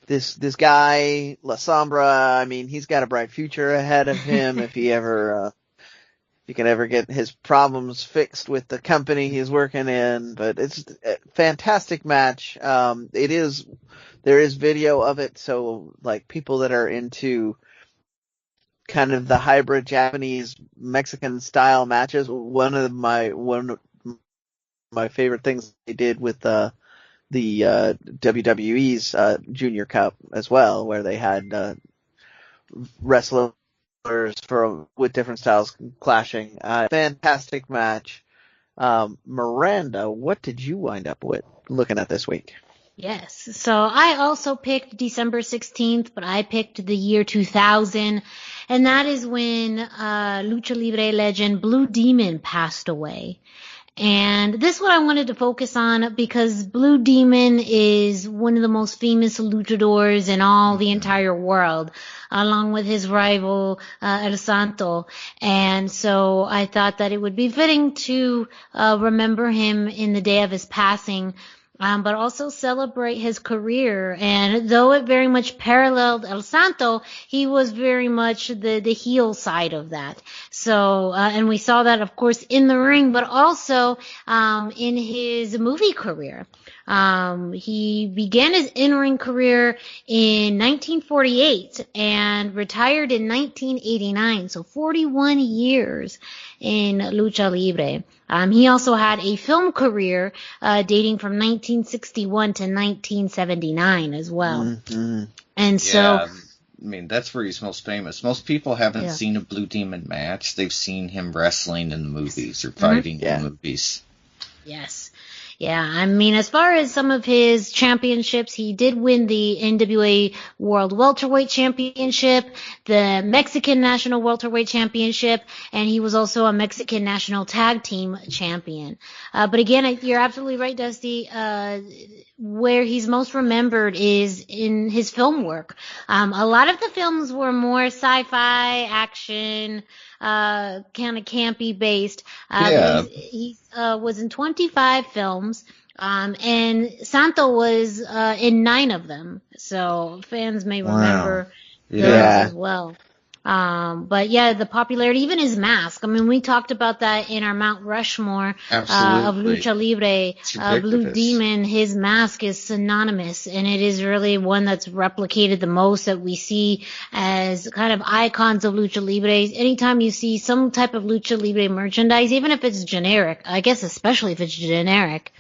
this guy La Sombra, I mean, he's got a bright future ahead of him if he can ever get his problems fixed with the company he's working in. But it's a fantastic match. There is video of it, so like people that are into kind of the hybrid Japanese Mexican style matches, one of my favorite things they did with the WWE's Junior Cup as well, where they had wrestlers with different styles clashing. Fantastic match. Miranda, what did you wind up with looking at this week? Yes. So I also picked December 16th, but I picked the year 2000, and that is when Lucha Libre legend Blue Demon passed away. And this is what I wanted to focus on because Blue Demon is one of the most famous luchadors in all the entire world, along with his rival El Santo. And so I thought that it would be fitting to remember him in the day of his passing, but also celebrate his career. And though it very much paralleled El Santo, he was very much the heel side of that. So, and we saw that, of course, in the ring, but also in his movie career. He began his in-ring career in 1948 and retired in 1989, so 41 years in Lucha Libre. He also had a film career dating from 1961 to 1979 as well. Mm-hmm. And so... Yeah. I mean, that's where he's most famous. Most people haven't seen a Blue Demon match. They've seen him wrestling in the movies or fighting in the movies. Yes. Yeah, I mean, as far as some of his championships, he did win the NWA World Welterweight Championship, the Mexican National Welterweight Championship, and he was also a Mexican National Tag Team Champion. But again, you're absolutely right, Dusty. Where he's most remembered is in his film work. A lot of the films were more sci-fi, action, kind of campy based. He was in 25 films, and Santo was in 9 of them. So fans may remember those as well. But yeah, the popularity, even his mask. I mean, we talked about that in our Mount Rushmore of Lucha Libre. Blue Demon, his mask is synonymous, and it is really one that's replicated the most, that we see as kind of icons of Lucha Libre. Anytime you see some type of Lucha Libre merchandise, even if it's generic, I guess especially if it's generic,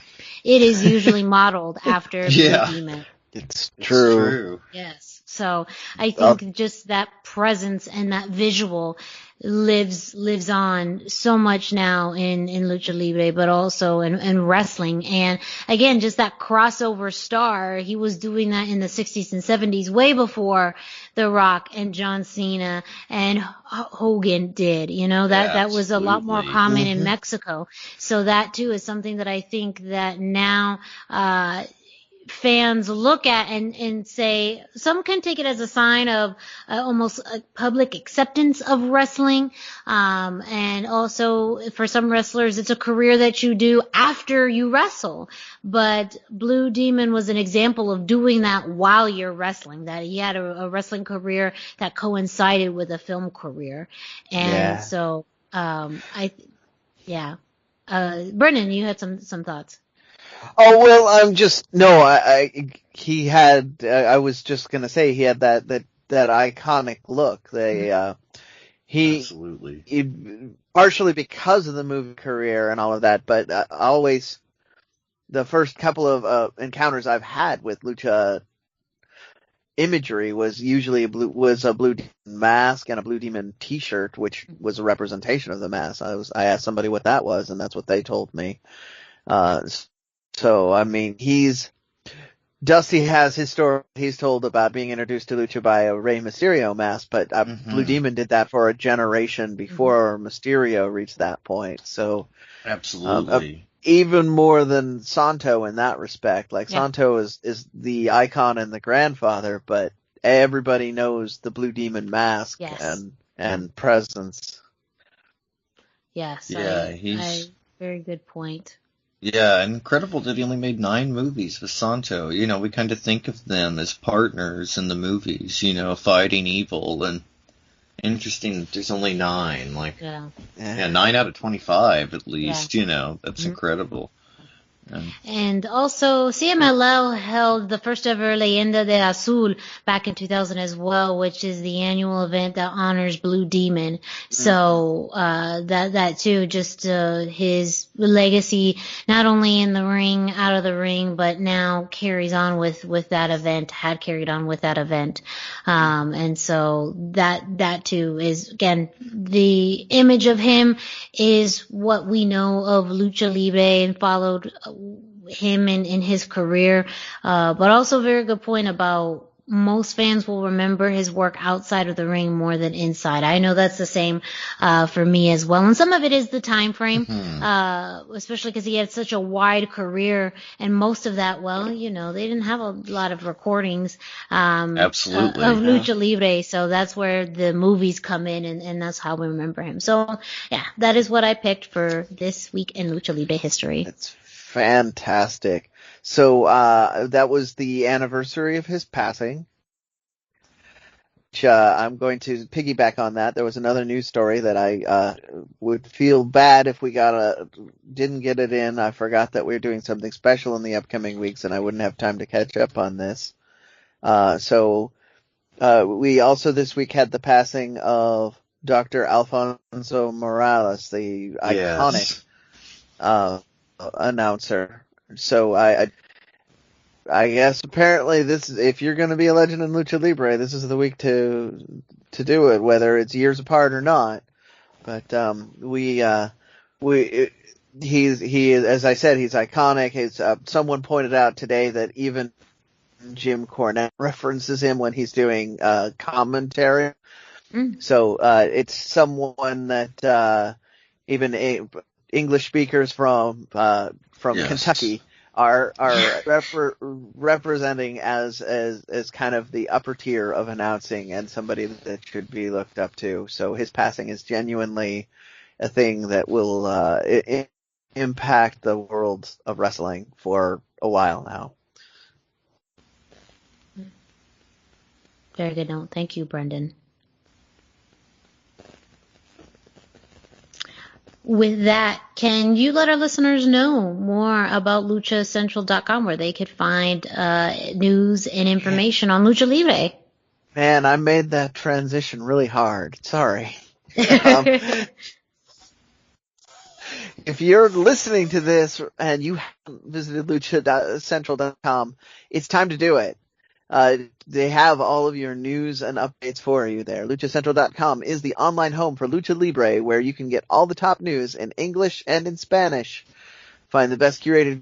it is usually modeled after Blue Demon. It's true. Yes. So I think just that presence and that visual lives on so much now in Lucha Libre, but also in wrestling. And again, just that crossover star, he was doing that in the 60s and 70s, way before The Rock and John Cena and Hogan did. You know, that was a lot more common in Mexico. So that too is something that I think that now, fans look at and say, some can take it as a sign of almost a public acceptance of wrestling. And also for some wrestlers, it's a career that you do after you wrestle. But Blue Demon was an example of doing that while you're wrestling, that he had a wrestling career that coincided with a film career. And so, Brendan, you had some thoughts. Oh, well, I was just gonna say he had that iconic look. He partially because of the movie career and all of that, but always the first couple of encounters I've had with lucha imagery was usually a Blue Demon mask and a Blue Demon T-shirt, which was a representation of the mask. I asked somebody what that was, and that's what they told me. So, I mean, Dusty has his story he's told about being introduced to Lucha by a Rey Mysterio mask, but Blue Demon did that for a generation before Mysterio reached that point. So, absolutely. Even more than Santo in that respect. Like, Santo is the icon and the grandfather, but everybody knows the Blue Demon mask and presence. Yes. Very good point. Yeah, incredible that he only made 9 movies with Santo. You know, we kind of think of them as partners in the movies, you know, fighting evil, and interesting that there's only 9. Like, 9 out of 25 at least, you know, that's incredible. And also, CMLL held the first ever Leyenda de Azul back in 2000 as well, which is the annual event that honors Blue Demon. So, that too, just, his legacy, not only in the ring, out of the ring, but now carries on with that event, had carried on with that event. And so that too is, again, the image of him is what we know of Lucha Libre and followed him in his career. But also very good point about most fans will remember his work outside of the ring more than inside. I know that's the same for me as well. And some of it is the time frame, especially because he had such a wide career, and most of that, well, you know, they didn't have a lot of recordings of Lucha Libre, so that's where the movies come in, and that's how we remember him. So, yeah, that is what I picked for this week in Lucha Libre history. It's fantastic. So that was the anniversary of his passing. Which, I'm going to piggyback on that. There was another news story that I would feel bad if we didn't get it in. I forgot that we were doing something special in the upcoming weeks, and I wouldn't have time to catch up on this. So we also this week had the passing of Dr. Alfonso Morales, the iconic announcer. So I guess apparently if you're going to be a legend in Lucha Libre, this is the week to do it, whether it's years apart or not. But he as I said, he's iconic. Someone pointed out today that even Jim Cornette references him when he's doing commentary. So it's someone that even English speakers from Kentucky are representing as kind of the upper tier of announcing, and somebody that should be looked up to. So his passing is genuinely a thing that will impact the world of wrestling for a while now. Very good note. Thank you, Brendan. with that, can you let our listeners know more about luchacentral.com, where they could find news and information on Lucha Libre? Man, I made that transition really hard. Sorry. If you're listening to this and you haven't visited luchacentral.com, it's time to do it. They have all of your news and updates for you there. luchacentral.com is the online home for Lucha Libre, where you can get all the top news in English and in Spanish. Find the best curated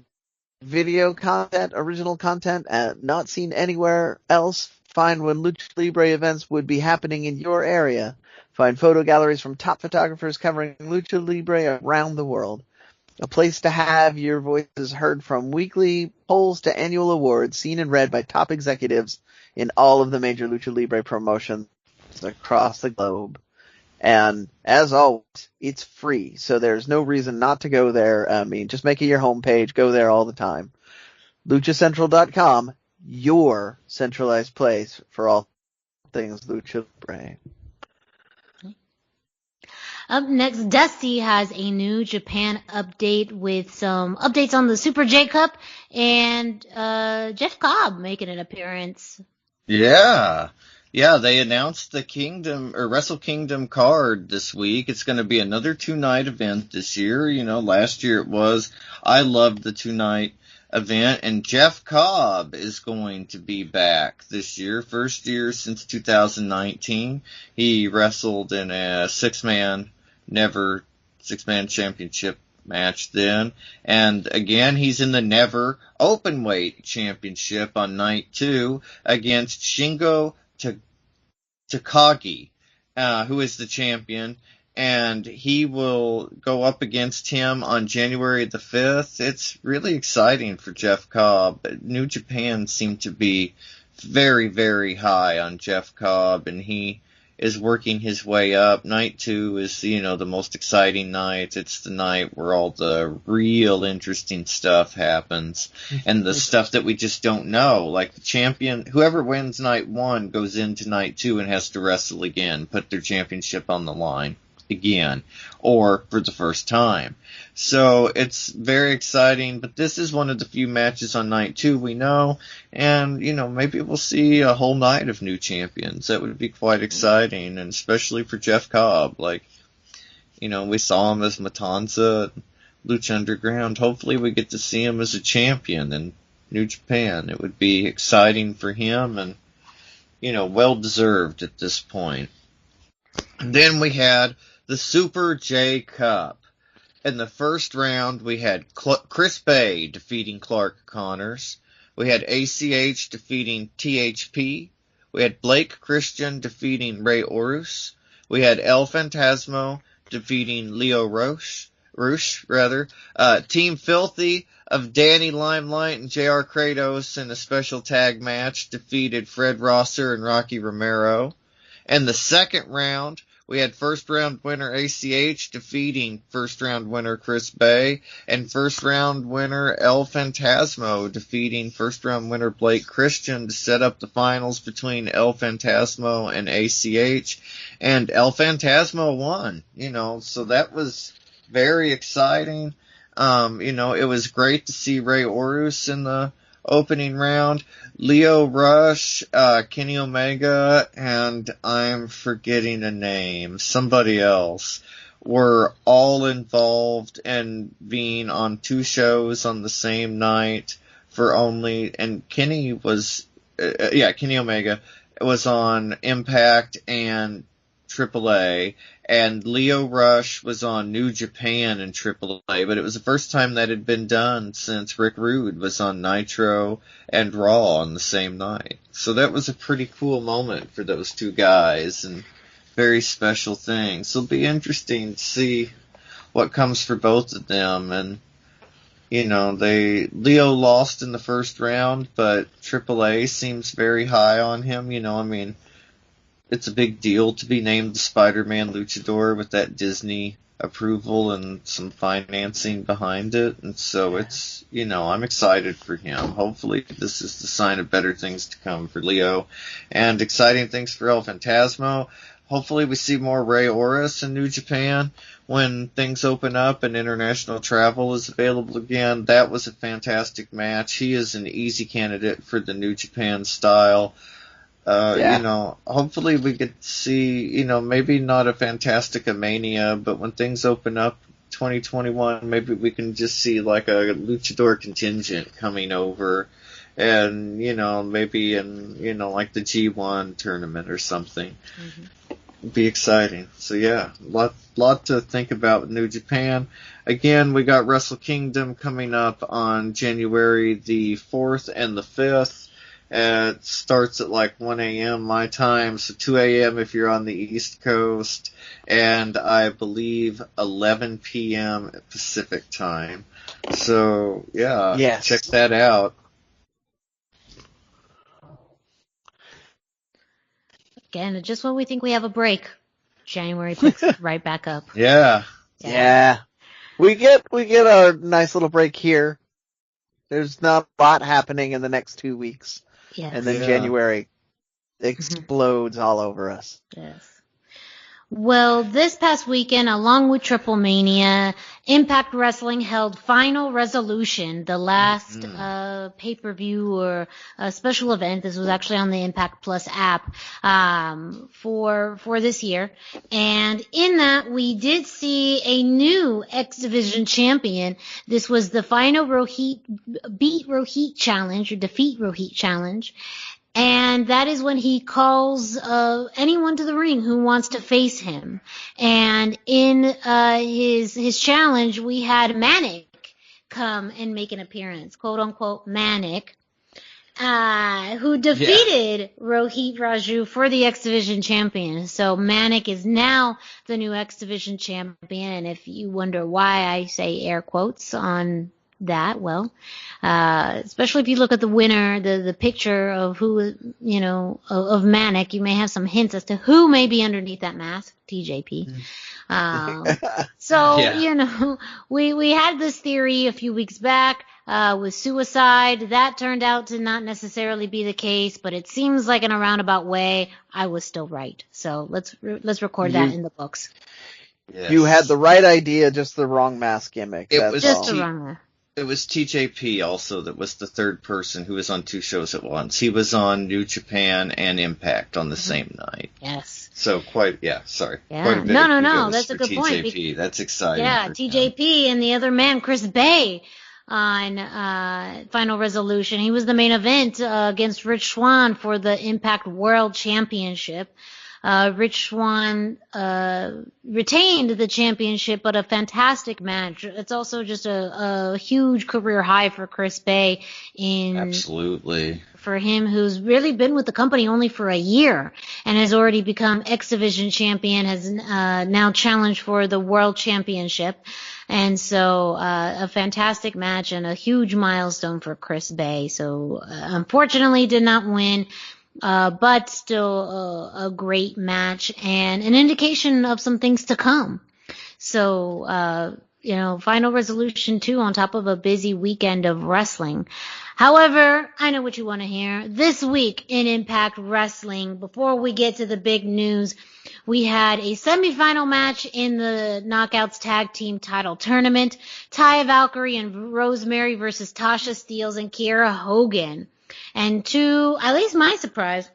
video content, original content, not seen anywhere else. Find when Lucha Libre events would be happening in your area. Find photo galleries from top photographers covering Lucha Libre around the world. A place to have your voices heard, from weekly polls to annual awards, seen and read by top executives in all of the major Lucha Libre promotions across the globe. And as always, it's free, so there's no reason not to go there. I mean, just make it your homepage. Go there all the time. LuchaCentral.com, your centralized place for all things Lucha Libre. Up next, Dusty has a New Japan update with some updates on the Super J Cup and Jeff Cobb making an appearance. Yeah, they announced the Wrestle Kingdom card this week. It's going to be another 2-night event this year. You know, last year it was. I loved the 2-night event, and Jeff Cobb is going to be back this year. First year since 2019. He wrestled in a six-man championship match then. And again, he's in the Never Openweight Championship on night 2 against Shingo Takagi, who is the champion. And he will go up against him on January the 5th. It's really exciting for Jeff Cobb. New Japan seemed to be very, very high on Jeff Cobb, and he is working his way up. Night 2 is, the most exciting night. It's the night where all the real interesting stuff happens, and the stuff that we just don't know. Like the champion, whoever wins night 1 goes into night 2 and has to wrestle again, put their championship on the line again, or for the first time. So it's very exciting, but this is one of the few matches on night 2 we know, and, maybe we'll see a whole night of new champions. That would be quite exciting, and especially for Jeff Cobb. Like, we saw him as Matanza, Lucha Underground. Hopefully we get to see him as a champion in New Japan. It would be exciting for him, and, well-deserved at this point. And then we had the Super J Cup. In the first round, we had Chris Bay defeating Clark Connors. We had ACH defeating THP. We had Blake Christian defeating Ray Orus. We had El Fantasmo defeating Leo Rush. Team Filthy of Danny Limelight and JR Kratos in a special tag match defeated Fred Rosser and Rocky Romero. In the second round, we had first round winner ACH defeating first round winner Chris Bay, and first round winner El Fantasmo defeating first round winner Blake Christian to set up the finals between El Fantasmo and ACH, and El Fantasmo won, so that was very exciting. It was great to see Ray Orus in the opening round. Leo Rush, Kenny Omega, and I'm forgetting a name, somebody else, were all involved in being on 2 shows on the same night and Kenny Omega was on Impact and AAA, and Leo Rush was on New Japan and AAA, but it was the first time that had been done since Rick Rude was on Nitro and Raw on the same night. So that was a pretty cool moment for those 2 guys, and very special thing. So it'll be interesting to see what comes for both of them. And, Leo lost in the first round, but AAA seems very high on him. It's a big deal to be named the Spider-Man Luchador with that Disney approval and some financing behind it. And so it's, I'm excited for him. Hopefully this is the sign of better things to come for Leo, and exciting things for El Fantasmo. hopefully we see more Rey Oris in New Japan when things open up and international travel is available again. That was a fantastic match. He is an easy candidate for the New Japan style. Hopefully we could see, maybe not a Fantastica Mania, but when things open up 2021, maybe we can just see like a luchador contingent coming over and, maybe in, like the G1 tournament or something. Mm-hmm. Be exciting. So yeah, lot to think about with New Japan. Again, we got Wrestle Kingdom coming up on January the 4th and the 5th. It starts at like 1 a.m. my time, so 2 a.m. if you're on the East Coast, and I believe 11 p.m. Pacific time. So, yeah, yes. Check that out. Again, just when we think we have a break, January picks right back up. Yeah. We get our nice little break here. There's not a lot happening in the next 2 weeks. Yes. And then January explodes all over us. Yes. Well, this past weekend, along with TripleMania, Impact Wrestling held Final Resolution, the last pay-per-view or special event. This was actually on the Impact Plus app for this year. And in that, we did see a new X Division champion. This was the Final Defeat Rohit Challenge. And that is when he calls anyone to the ring who wants to face him. And in his challenge, we had Manic come and make an appearance, quote unquote Manic, who defeated Rohit Raju for the X Division champion. So Manic is now the new X Division champion. And if you wonder why I say air quotes on that, well, especially if you look at the winner, the picture of who, of Manic, you may have some hints as to who may be underneath that mask, TJP. We had this theory a few weeks back, with Suicide. That turned out to not necessarily be the case, but it seems like in a roundabout way, I was still right. So let's record that in the books. Yes. You had the right idea, just the wrong mask gimmick. It was just the wrong one. It was TJP also that was the third person who was on two shows at once. He was on New Japan and Impact on the same night. Yes. So quite a bit No. That's a good TJP. point. That's exciting. Yeah, TJP and the other man, Chris Bay, on Final Resolution. He was the main event against Rich Swann for the Impact World Championship. Rich Swann retained the championship, but a fantastic match. It's also just a huge career high for Chris Bay. Absolutely. For him, who's really been with the company only for a year and has already become X Division champion, has now challenged for the World Championship. And so a fantastic match and a huge milestone for Chris Bay. So unfortunately did not win. But still a great match and an indication of some things to come. So, Final Resolution 2 on top of a busy weekend of wrestling. However, I know what you want to hear. This week in Impact Wrestling, before we get to the big news, we had a semifinal match in the Knockouts Tag Team Title Tournament. Taya Valkyrie and Rosemary versus Tasha Steelz and Kiera Hogan. And to, at least my surprise,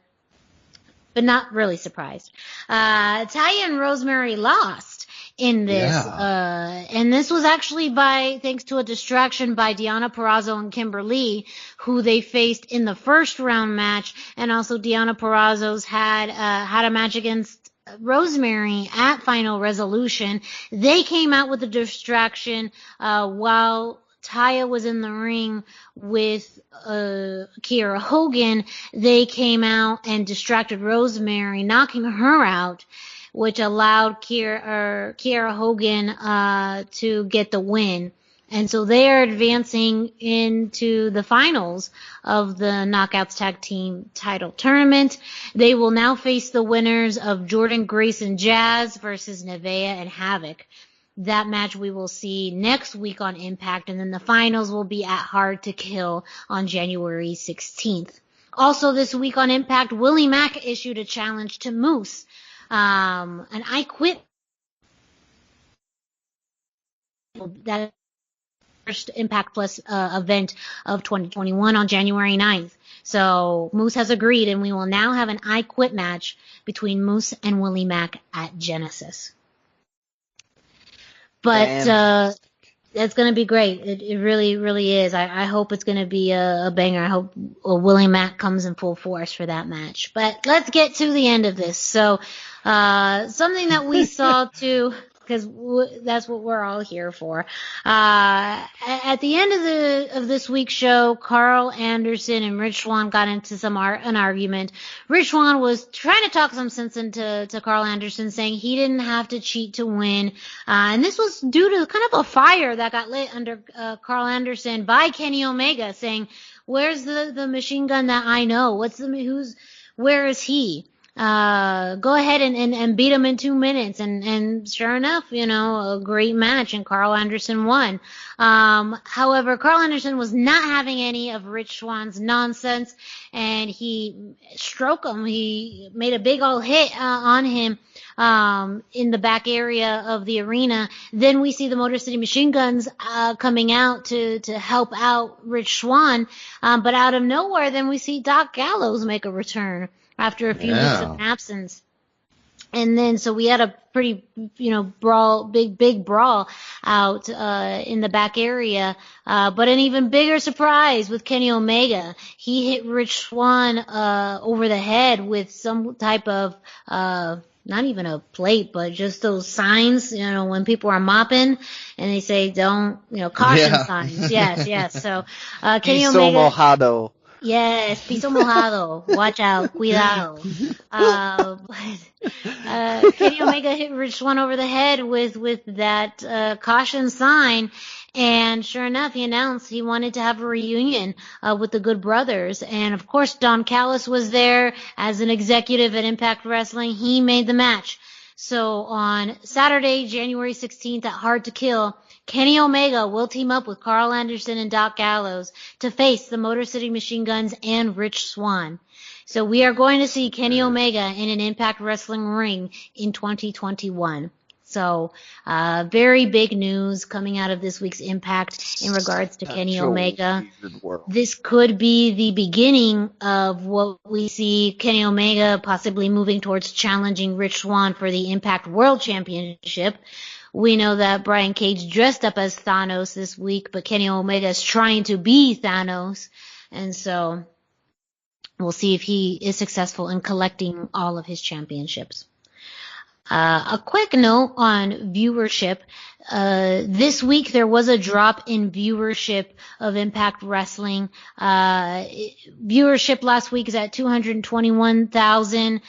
but not really surprised, Taya and Rosemary lost in this. And this was actually thanks to a distraction by Deonna Purrazzo and Kimber Lee, who they faced in the first round match. And also Deonna Purrazzo's had a match against Rosemary at Final Resolution. They came out with a distraction, while Taya was in the ring with Kiera Hogan. They came out and distracted Rosemary, knocking her out, which allowed Kiera Hogan to get the win. And so they are advancing into the finals of the Knockouts Tag Team Title Tournament. They will now face the winners of Jordan Grace and Jazz versus Nevaeh and Havoc. That match we will see next week on Impact, and then the finals will be at Hard to Kill on January 16th. Also this week on Impact, Willie Mack issued a challenge to Moose an I Quit that first Impact Plus event of 2021 on January 9th. So Moose has agreed, and we will now have an I Quit match between Moose and Willie Mack at Genesis. But it's going to be great. It really, really is. I hope it's going to be a banger. I hope Willie Mack comes in full force for that match. But let's get to the end of this. So something that we saw too, because that's what we're all here for. At the end of this week's show, Carl Anderson and Rich Swann got into an argument. Rich Swann was trying to talk some sense into Carl Anderson, saying he didn't have to cheat to win. And this was due to kind of a fire that got lit under Carl Anderson by Kenny Omega, saying, "Where's the machine gun that I know? Where is he? Go ahead and beat him in 2 minutes." And sure enough, a great match, and Carl Anderson won. However, Carl Anderson was not having any of Rich Swann's nonsense, and he stroked him. He made a big old hit on him in the back area of the arena. Then we see the Motor City Machine Guns coming out to help out Rich Swann, but out of nowhere, then we see Doc Gallows make a return after a few weeks of absence. And then, so we had a pretty, big brawl out in the back area. But an even bigger surprise with Kenny Omega. He hit Rich Swann over the head with some type of, not even a plate, but just those signs, when people are mopping and they say don't, caution signs. Yes. So Kenny Omega. Mojado. Yes, piso mojado. Watch out, cuidado. Kenny Omega hit Rich Swann over the head with that caution sign, and sure enough, he announced he wanted to have a reunion with the Good Brothers, and of course, Don Callis was there as an executive at Impact Wrestling. He made the match. So on Saturday, January 16th at Hard to Kill, Kenny Omega will team up with Carl Anderson and Doc Gallows to face the Motor City Machine Guns and Rich Swann. So we are going to see Kenny Omega in an Impact Wrestling ring in 2021. So very big news coming out of this week's Impact in regards to Kenny Omega. This could be the beginning of what we see Kenny Omega possibly moving towards challenging Rich Swann for the Impact World Championship. We know that Brian Cage dressed up as Thanos this week, but Kenny Omega is trying to be Thanos. And so we'll see if he is successful in collecting all of his championships. A quick note on viewership. This week there was a drop in viewership of Impact Wrestling. Viewership last week is at 221,000.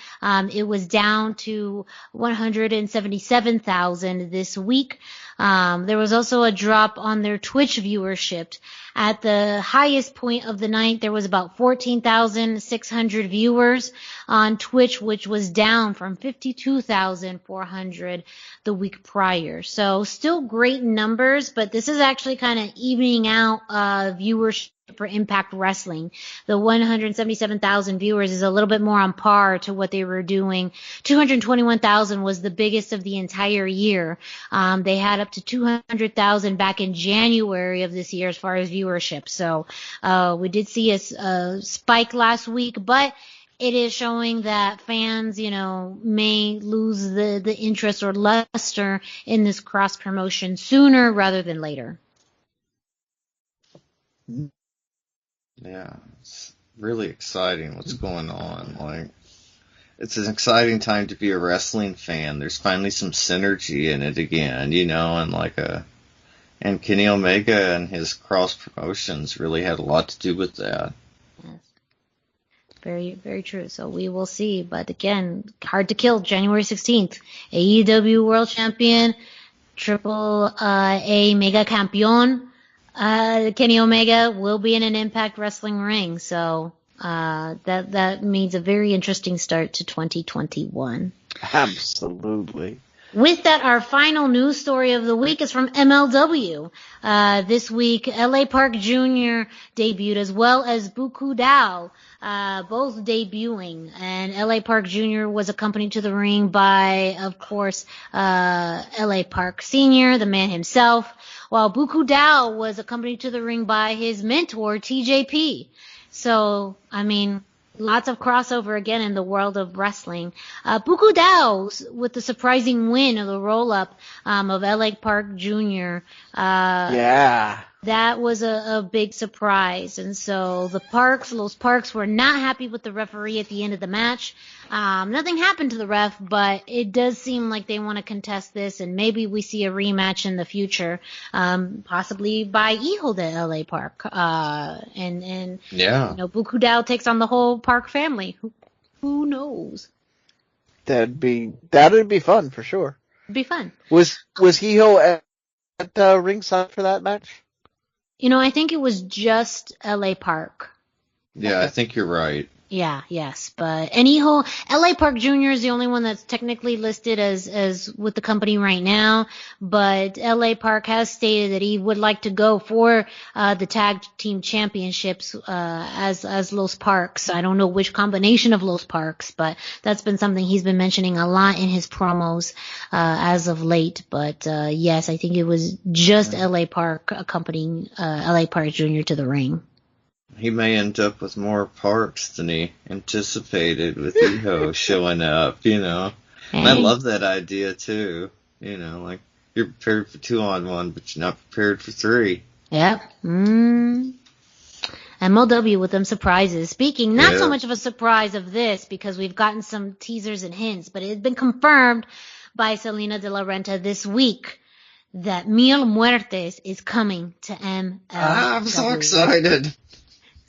It was down to 177,000 this week. There was also a drop on their Twitch viewership. At the highest point of the night, there was about 14,600 viewers on Twitch, which was down from 52,400 the week prior. So still great numbers, but this is actually kind of evening out viewership for Impact Wrestling. The 177,000 viewers is a little bit more on par to what they were doing. 221,000 was the biggest of the entire year. They had up to 200,000 back in January of this year as far as viewership. So we did see a spike last week, but it is showing that fans, may lose the interest or luster in this cross promotion sooner rather than later. Yeah, it's really exciting what's going on. Like, it's an exciting time to be a wrestling fan. There's finally some synergy in it again, and Kenny Omega and his cross promotions really had a lot to do with that. Yes. Very, very true. So we will see. But again, Hard to Kill, January 16th. AEW World Champion, AAA Mega Campeón. Kenny Omega will be in an Impact Wrestling ring, so that means a very interesting start to 2021. Absolutely. With that, our final news story of the week is from MLW. This week, LA Park Jr. debuted as well as Buku Dao, both debuting. And LA Park Jr. was accompanied to the ring by, of course, LA Park Sr., the man himself, while Buku Dao was accompanied to the ring by his mentor, TJP. So, I mean, lots of crossover again in the world of wrestling. Buku Dao with the surprising win of the roll-up of LA Park Jr. Yeah. That was a big surprise. And so Los Parks were not happy with the referee at the end of the match. Nothing happened to the ref, but it does seem like they want to contest this, and maybe we see a rematch in the future, possibly by Hijo de LA Park. And Yeah. Buku Dao takes on the whole Park family. Who knows? That'd be fun for sure. It'd be fun. Was Hijo at ringside for that match? I think it was just LA Park. Yeah, I think you're right. Yeah, yes, but LA Park Jr. is the only one that's technically listed as with the company right now, but LA Park has stated that he would like to go for the tag team championships as Los Parks. I don't know which combination of Los Parks, but that's been something he's been mentioning a lot in his promos as of late. But yes, I think it was just LA Park accompanying LA Park Jr. to the ring. He may end up with more parks than he anticipated with Iho showing up, And I love that idea, too. Like, you're prepared for 2-on-1, but you're not prepared for 3. Yep. MLW with them surprises. Speaking, not so much of a surprise of this, because we've gotten some teasers and hints, but it's been confirmed by Selena De La Renta this week that Mil Muertes is coming to MLW. I'm so excited.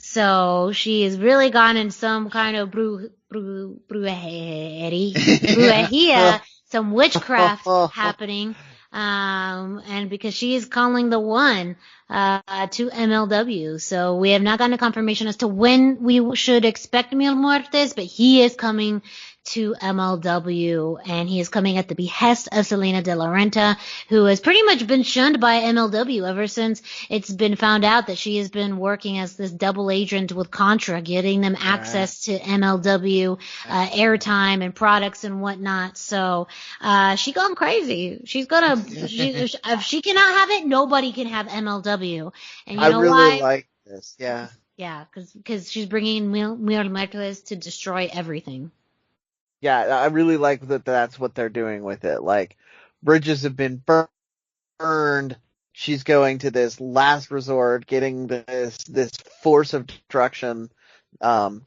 So she has really gone in some kind of brujeria, some witchcraft happening, and because she is calling the one to MLW. So we have not gotten a confirmation as to when we should expect Mil Muertes, but he is coming to MLW, and he is coming at the behest of Selena De La Renta, who has pretty much been shunned by MLW ever since it's been found out that she has been working as this double agent with Contra, getting them access to MLW airtime and products and whatnot. So she gone crazy. She's gonna if she cannot have it, nobody can have MLW. And you know why? I really like this. Yeah. Yeah, because she's bringing Mil Muertes to destroy everything. Yeah, I really like that that's what they're doing with it. Like, bridges have been burned. She's going to this last resort, getting this force of destruction, and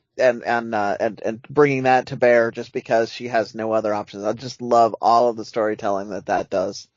bringing that to bear just because she has no other options. I just love all of the storytelling that does.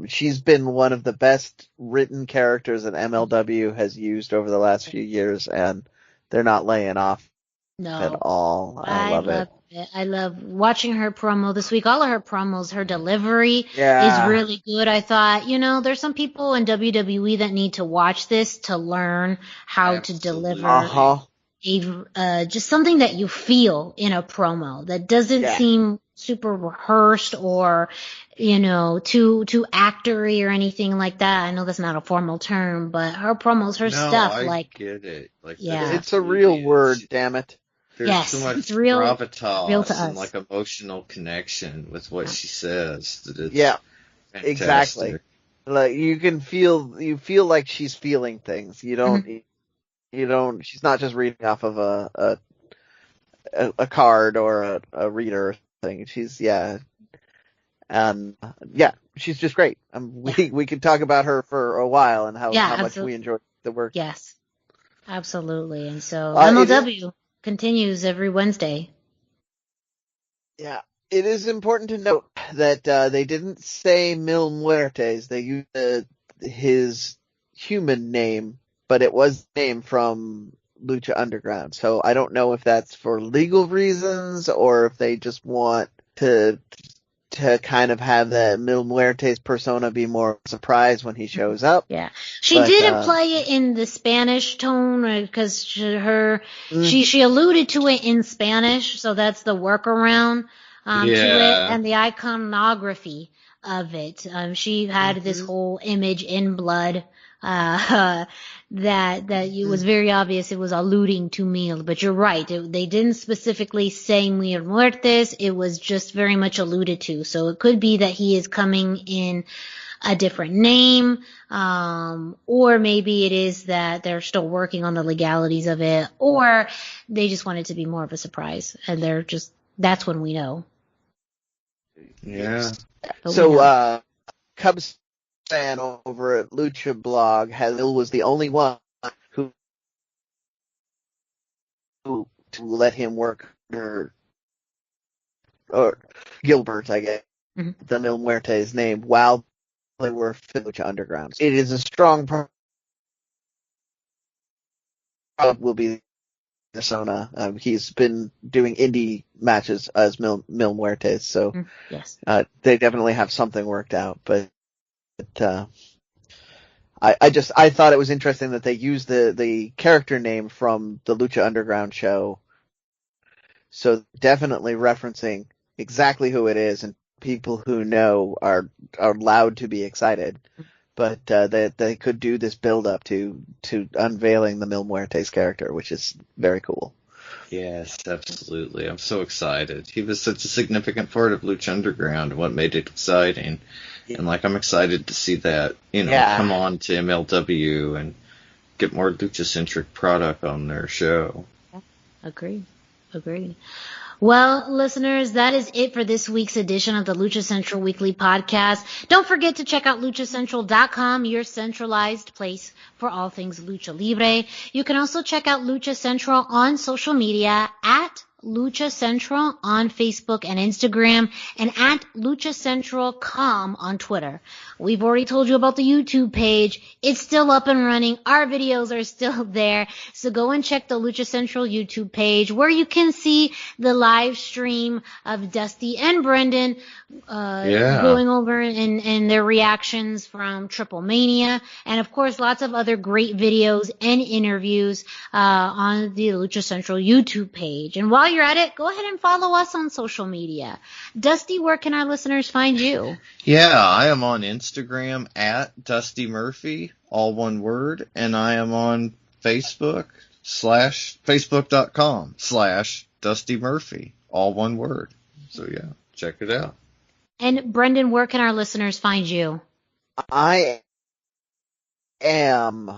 She's been one of the best written characters that MLW has used over the last few years, and they're not laying off at all. I love it. I love watching her promo this week. All of her promos, her delivery is really good. I thought, there's some people in WWE that need to watch this to learn how to deliver just something that you feel in a promo that doesn't seem super rehearsed or, too actory or anything like that. I know that's not a formal term, but her promos, her stuff, I get it. It's a real word, damn it. There's so much gravitas and like emotional connection with what she says. That it's fantastic. Exactly. Like you feel like she's feeling things. You don't. She's not just reading off of a card or a reader thing. She's she's just great. We could talk about her for a while and how much we enjoy the work. Yes, absolutely. And so MLW continues every Wednesday. Yeah, it is important to note that they didn't say Mil Muertes. They used his human name, but it was named from Lucha Underground. So I don't know if that's for legal reasons or if they just want to kind of have the Mil Muertes persona be more surprised when he shows up. Yeah. She didn't play it in the Spanish tone because she alluded to it in Spanish, so that's the workaround. to it, and the iconography of it. She had this whole image in blood, that it was very obvious it was alluding to Mil, but you're right. They didn't specifically say Mil Muertes. It was just very much alluded to. So it could be that he is coming in a different name, or maybe it is that they're still working on the legalities of it, or they just want it to be more of a surprise, and that's when we know. Yeah. But So, Cubs fan over at Lucha Blog, Halil was the only one who to let him work or Gilbert, I guess, the Mil Muertes name, while they were Lucha Underground. It is a strong will be Arizona. He's been doing indie matches as Mil Muertes, so yes, they definitely have something worked out. But I thought it was interesting that they used the character name from the Lucha Underground show, so definitely referencing exactly who it is, and people who know are allowed to be excited. But they could do this build up to unveiling the Mil Muertes character, which is very cool. Yes, absolutely. I'm so excited. He was such a significant part of Lucha Underground, what made it exciting. And I'm excited to see that, come on to MLW and get more lucha-centric product on their show. Agreed. Well, listeners, that is it for this week's edition of the Lucha Central Weekly podcast. Don't forget to check out luchacentral.com, your centralized place for all things Lucha Libre. You can also check out Lucha Central on social media at Lucha Central on Facebook and Instagram, and at Lucha Central.com on Twitter. We've already told you about the YouTube page. It's still up and running. Our videos are still there. So go and check the Lucha Central YouTube page, where you can see the live stream of Dusty and Brendan going over and their reactions from TripleMania, and of course lots of other great videos and interviews on the Lucha Central YouTube page. And while you're at it, go ahead and follow us on social media. Dusty, where can our listeners find you? Yeah, I am on Instagram at Dusty Murphy, all one word, and I am on Facebook.com/Dusty Murphy, all one word. So yeah, check it out. And Brendan, where can our listeners find you? I am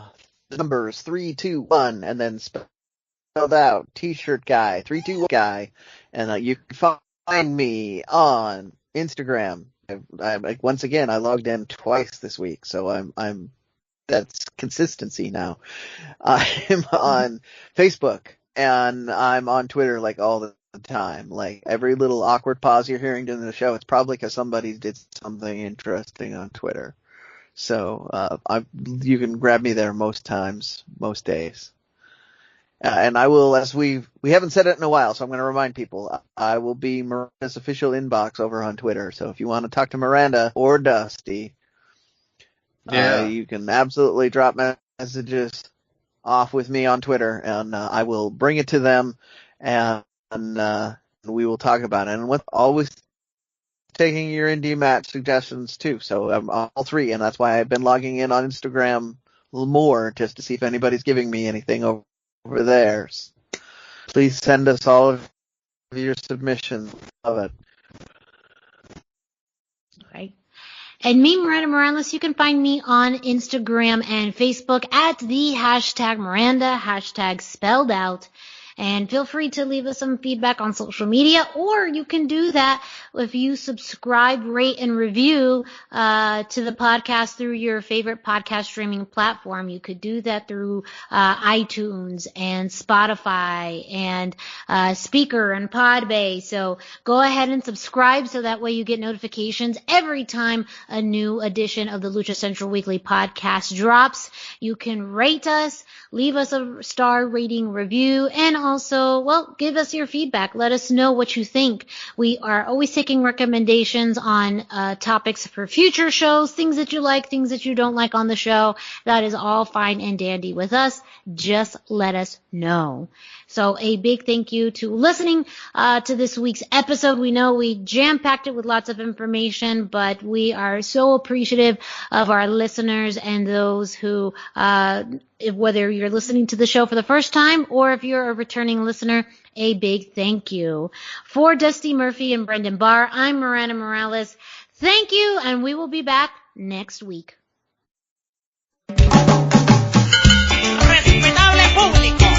numbers 321 and then spelled out T-shirt guy 321 guy, and you can find me on Instagram. Once again, I logged in twice this week, so I'm that's consistency now. I'm on Facebook and I'm on Twitter all the time. Every little awkward pause you're hearing during the show, it's probably because somebody did something interesting on Twitter. So you can grab me there most times, most days. And I will, as we haven't said it in a while, so I'm going to remind people, I will be Miranda's official inbox over on Twitter. So if you want to talk to Miranda or Dusty, you can absolutely drop messages off with me on Twitter, and I will bring it to them, and we will talk about it. And with always taking your indie match suggestions too. So I'm all three, and that's why I've been logging in on Instagram a little more, just to see if anybody's giving me anything over there. Please send us all of your submissions of it. Right. And me, Miranda Morales, you can find me on Instagram and Facebook at the #Miranda, hashtag spelled out. And feel free to leave us some feedback on social media, or you can do that if you subscribe, rate, and review to the podcast through your favorite podcast streaming platform. You could do that through iTunes and Spotify and Speaker and Podbay. So go ahead and subscribe so that way you get notifications every time a new edition of the Lucha Central Weekly podcast drops. You can rate us, leave us a star rating review, and also, give us your feedback. Let us know what you think. We are always taking recommendations on topics for future shows, things that you like, things that you don't like on the show. That is all fine and dandy with us. Just let us know. So a big thank you to listening to this week's episode. We know we jam-packed it with lots of information, but we are so appreciative of our listeners and those who, whether you're listening to the show for the first time or if you're a returning listener, a big thank you. For Dusty Murphy and Brendan Barr, I'm Miranda Morales. Thank you, and we will be back next week. Respetable público,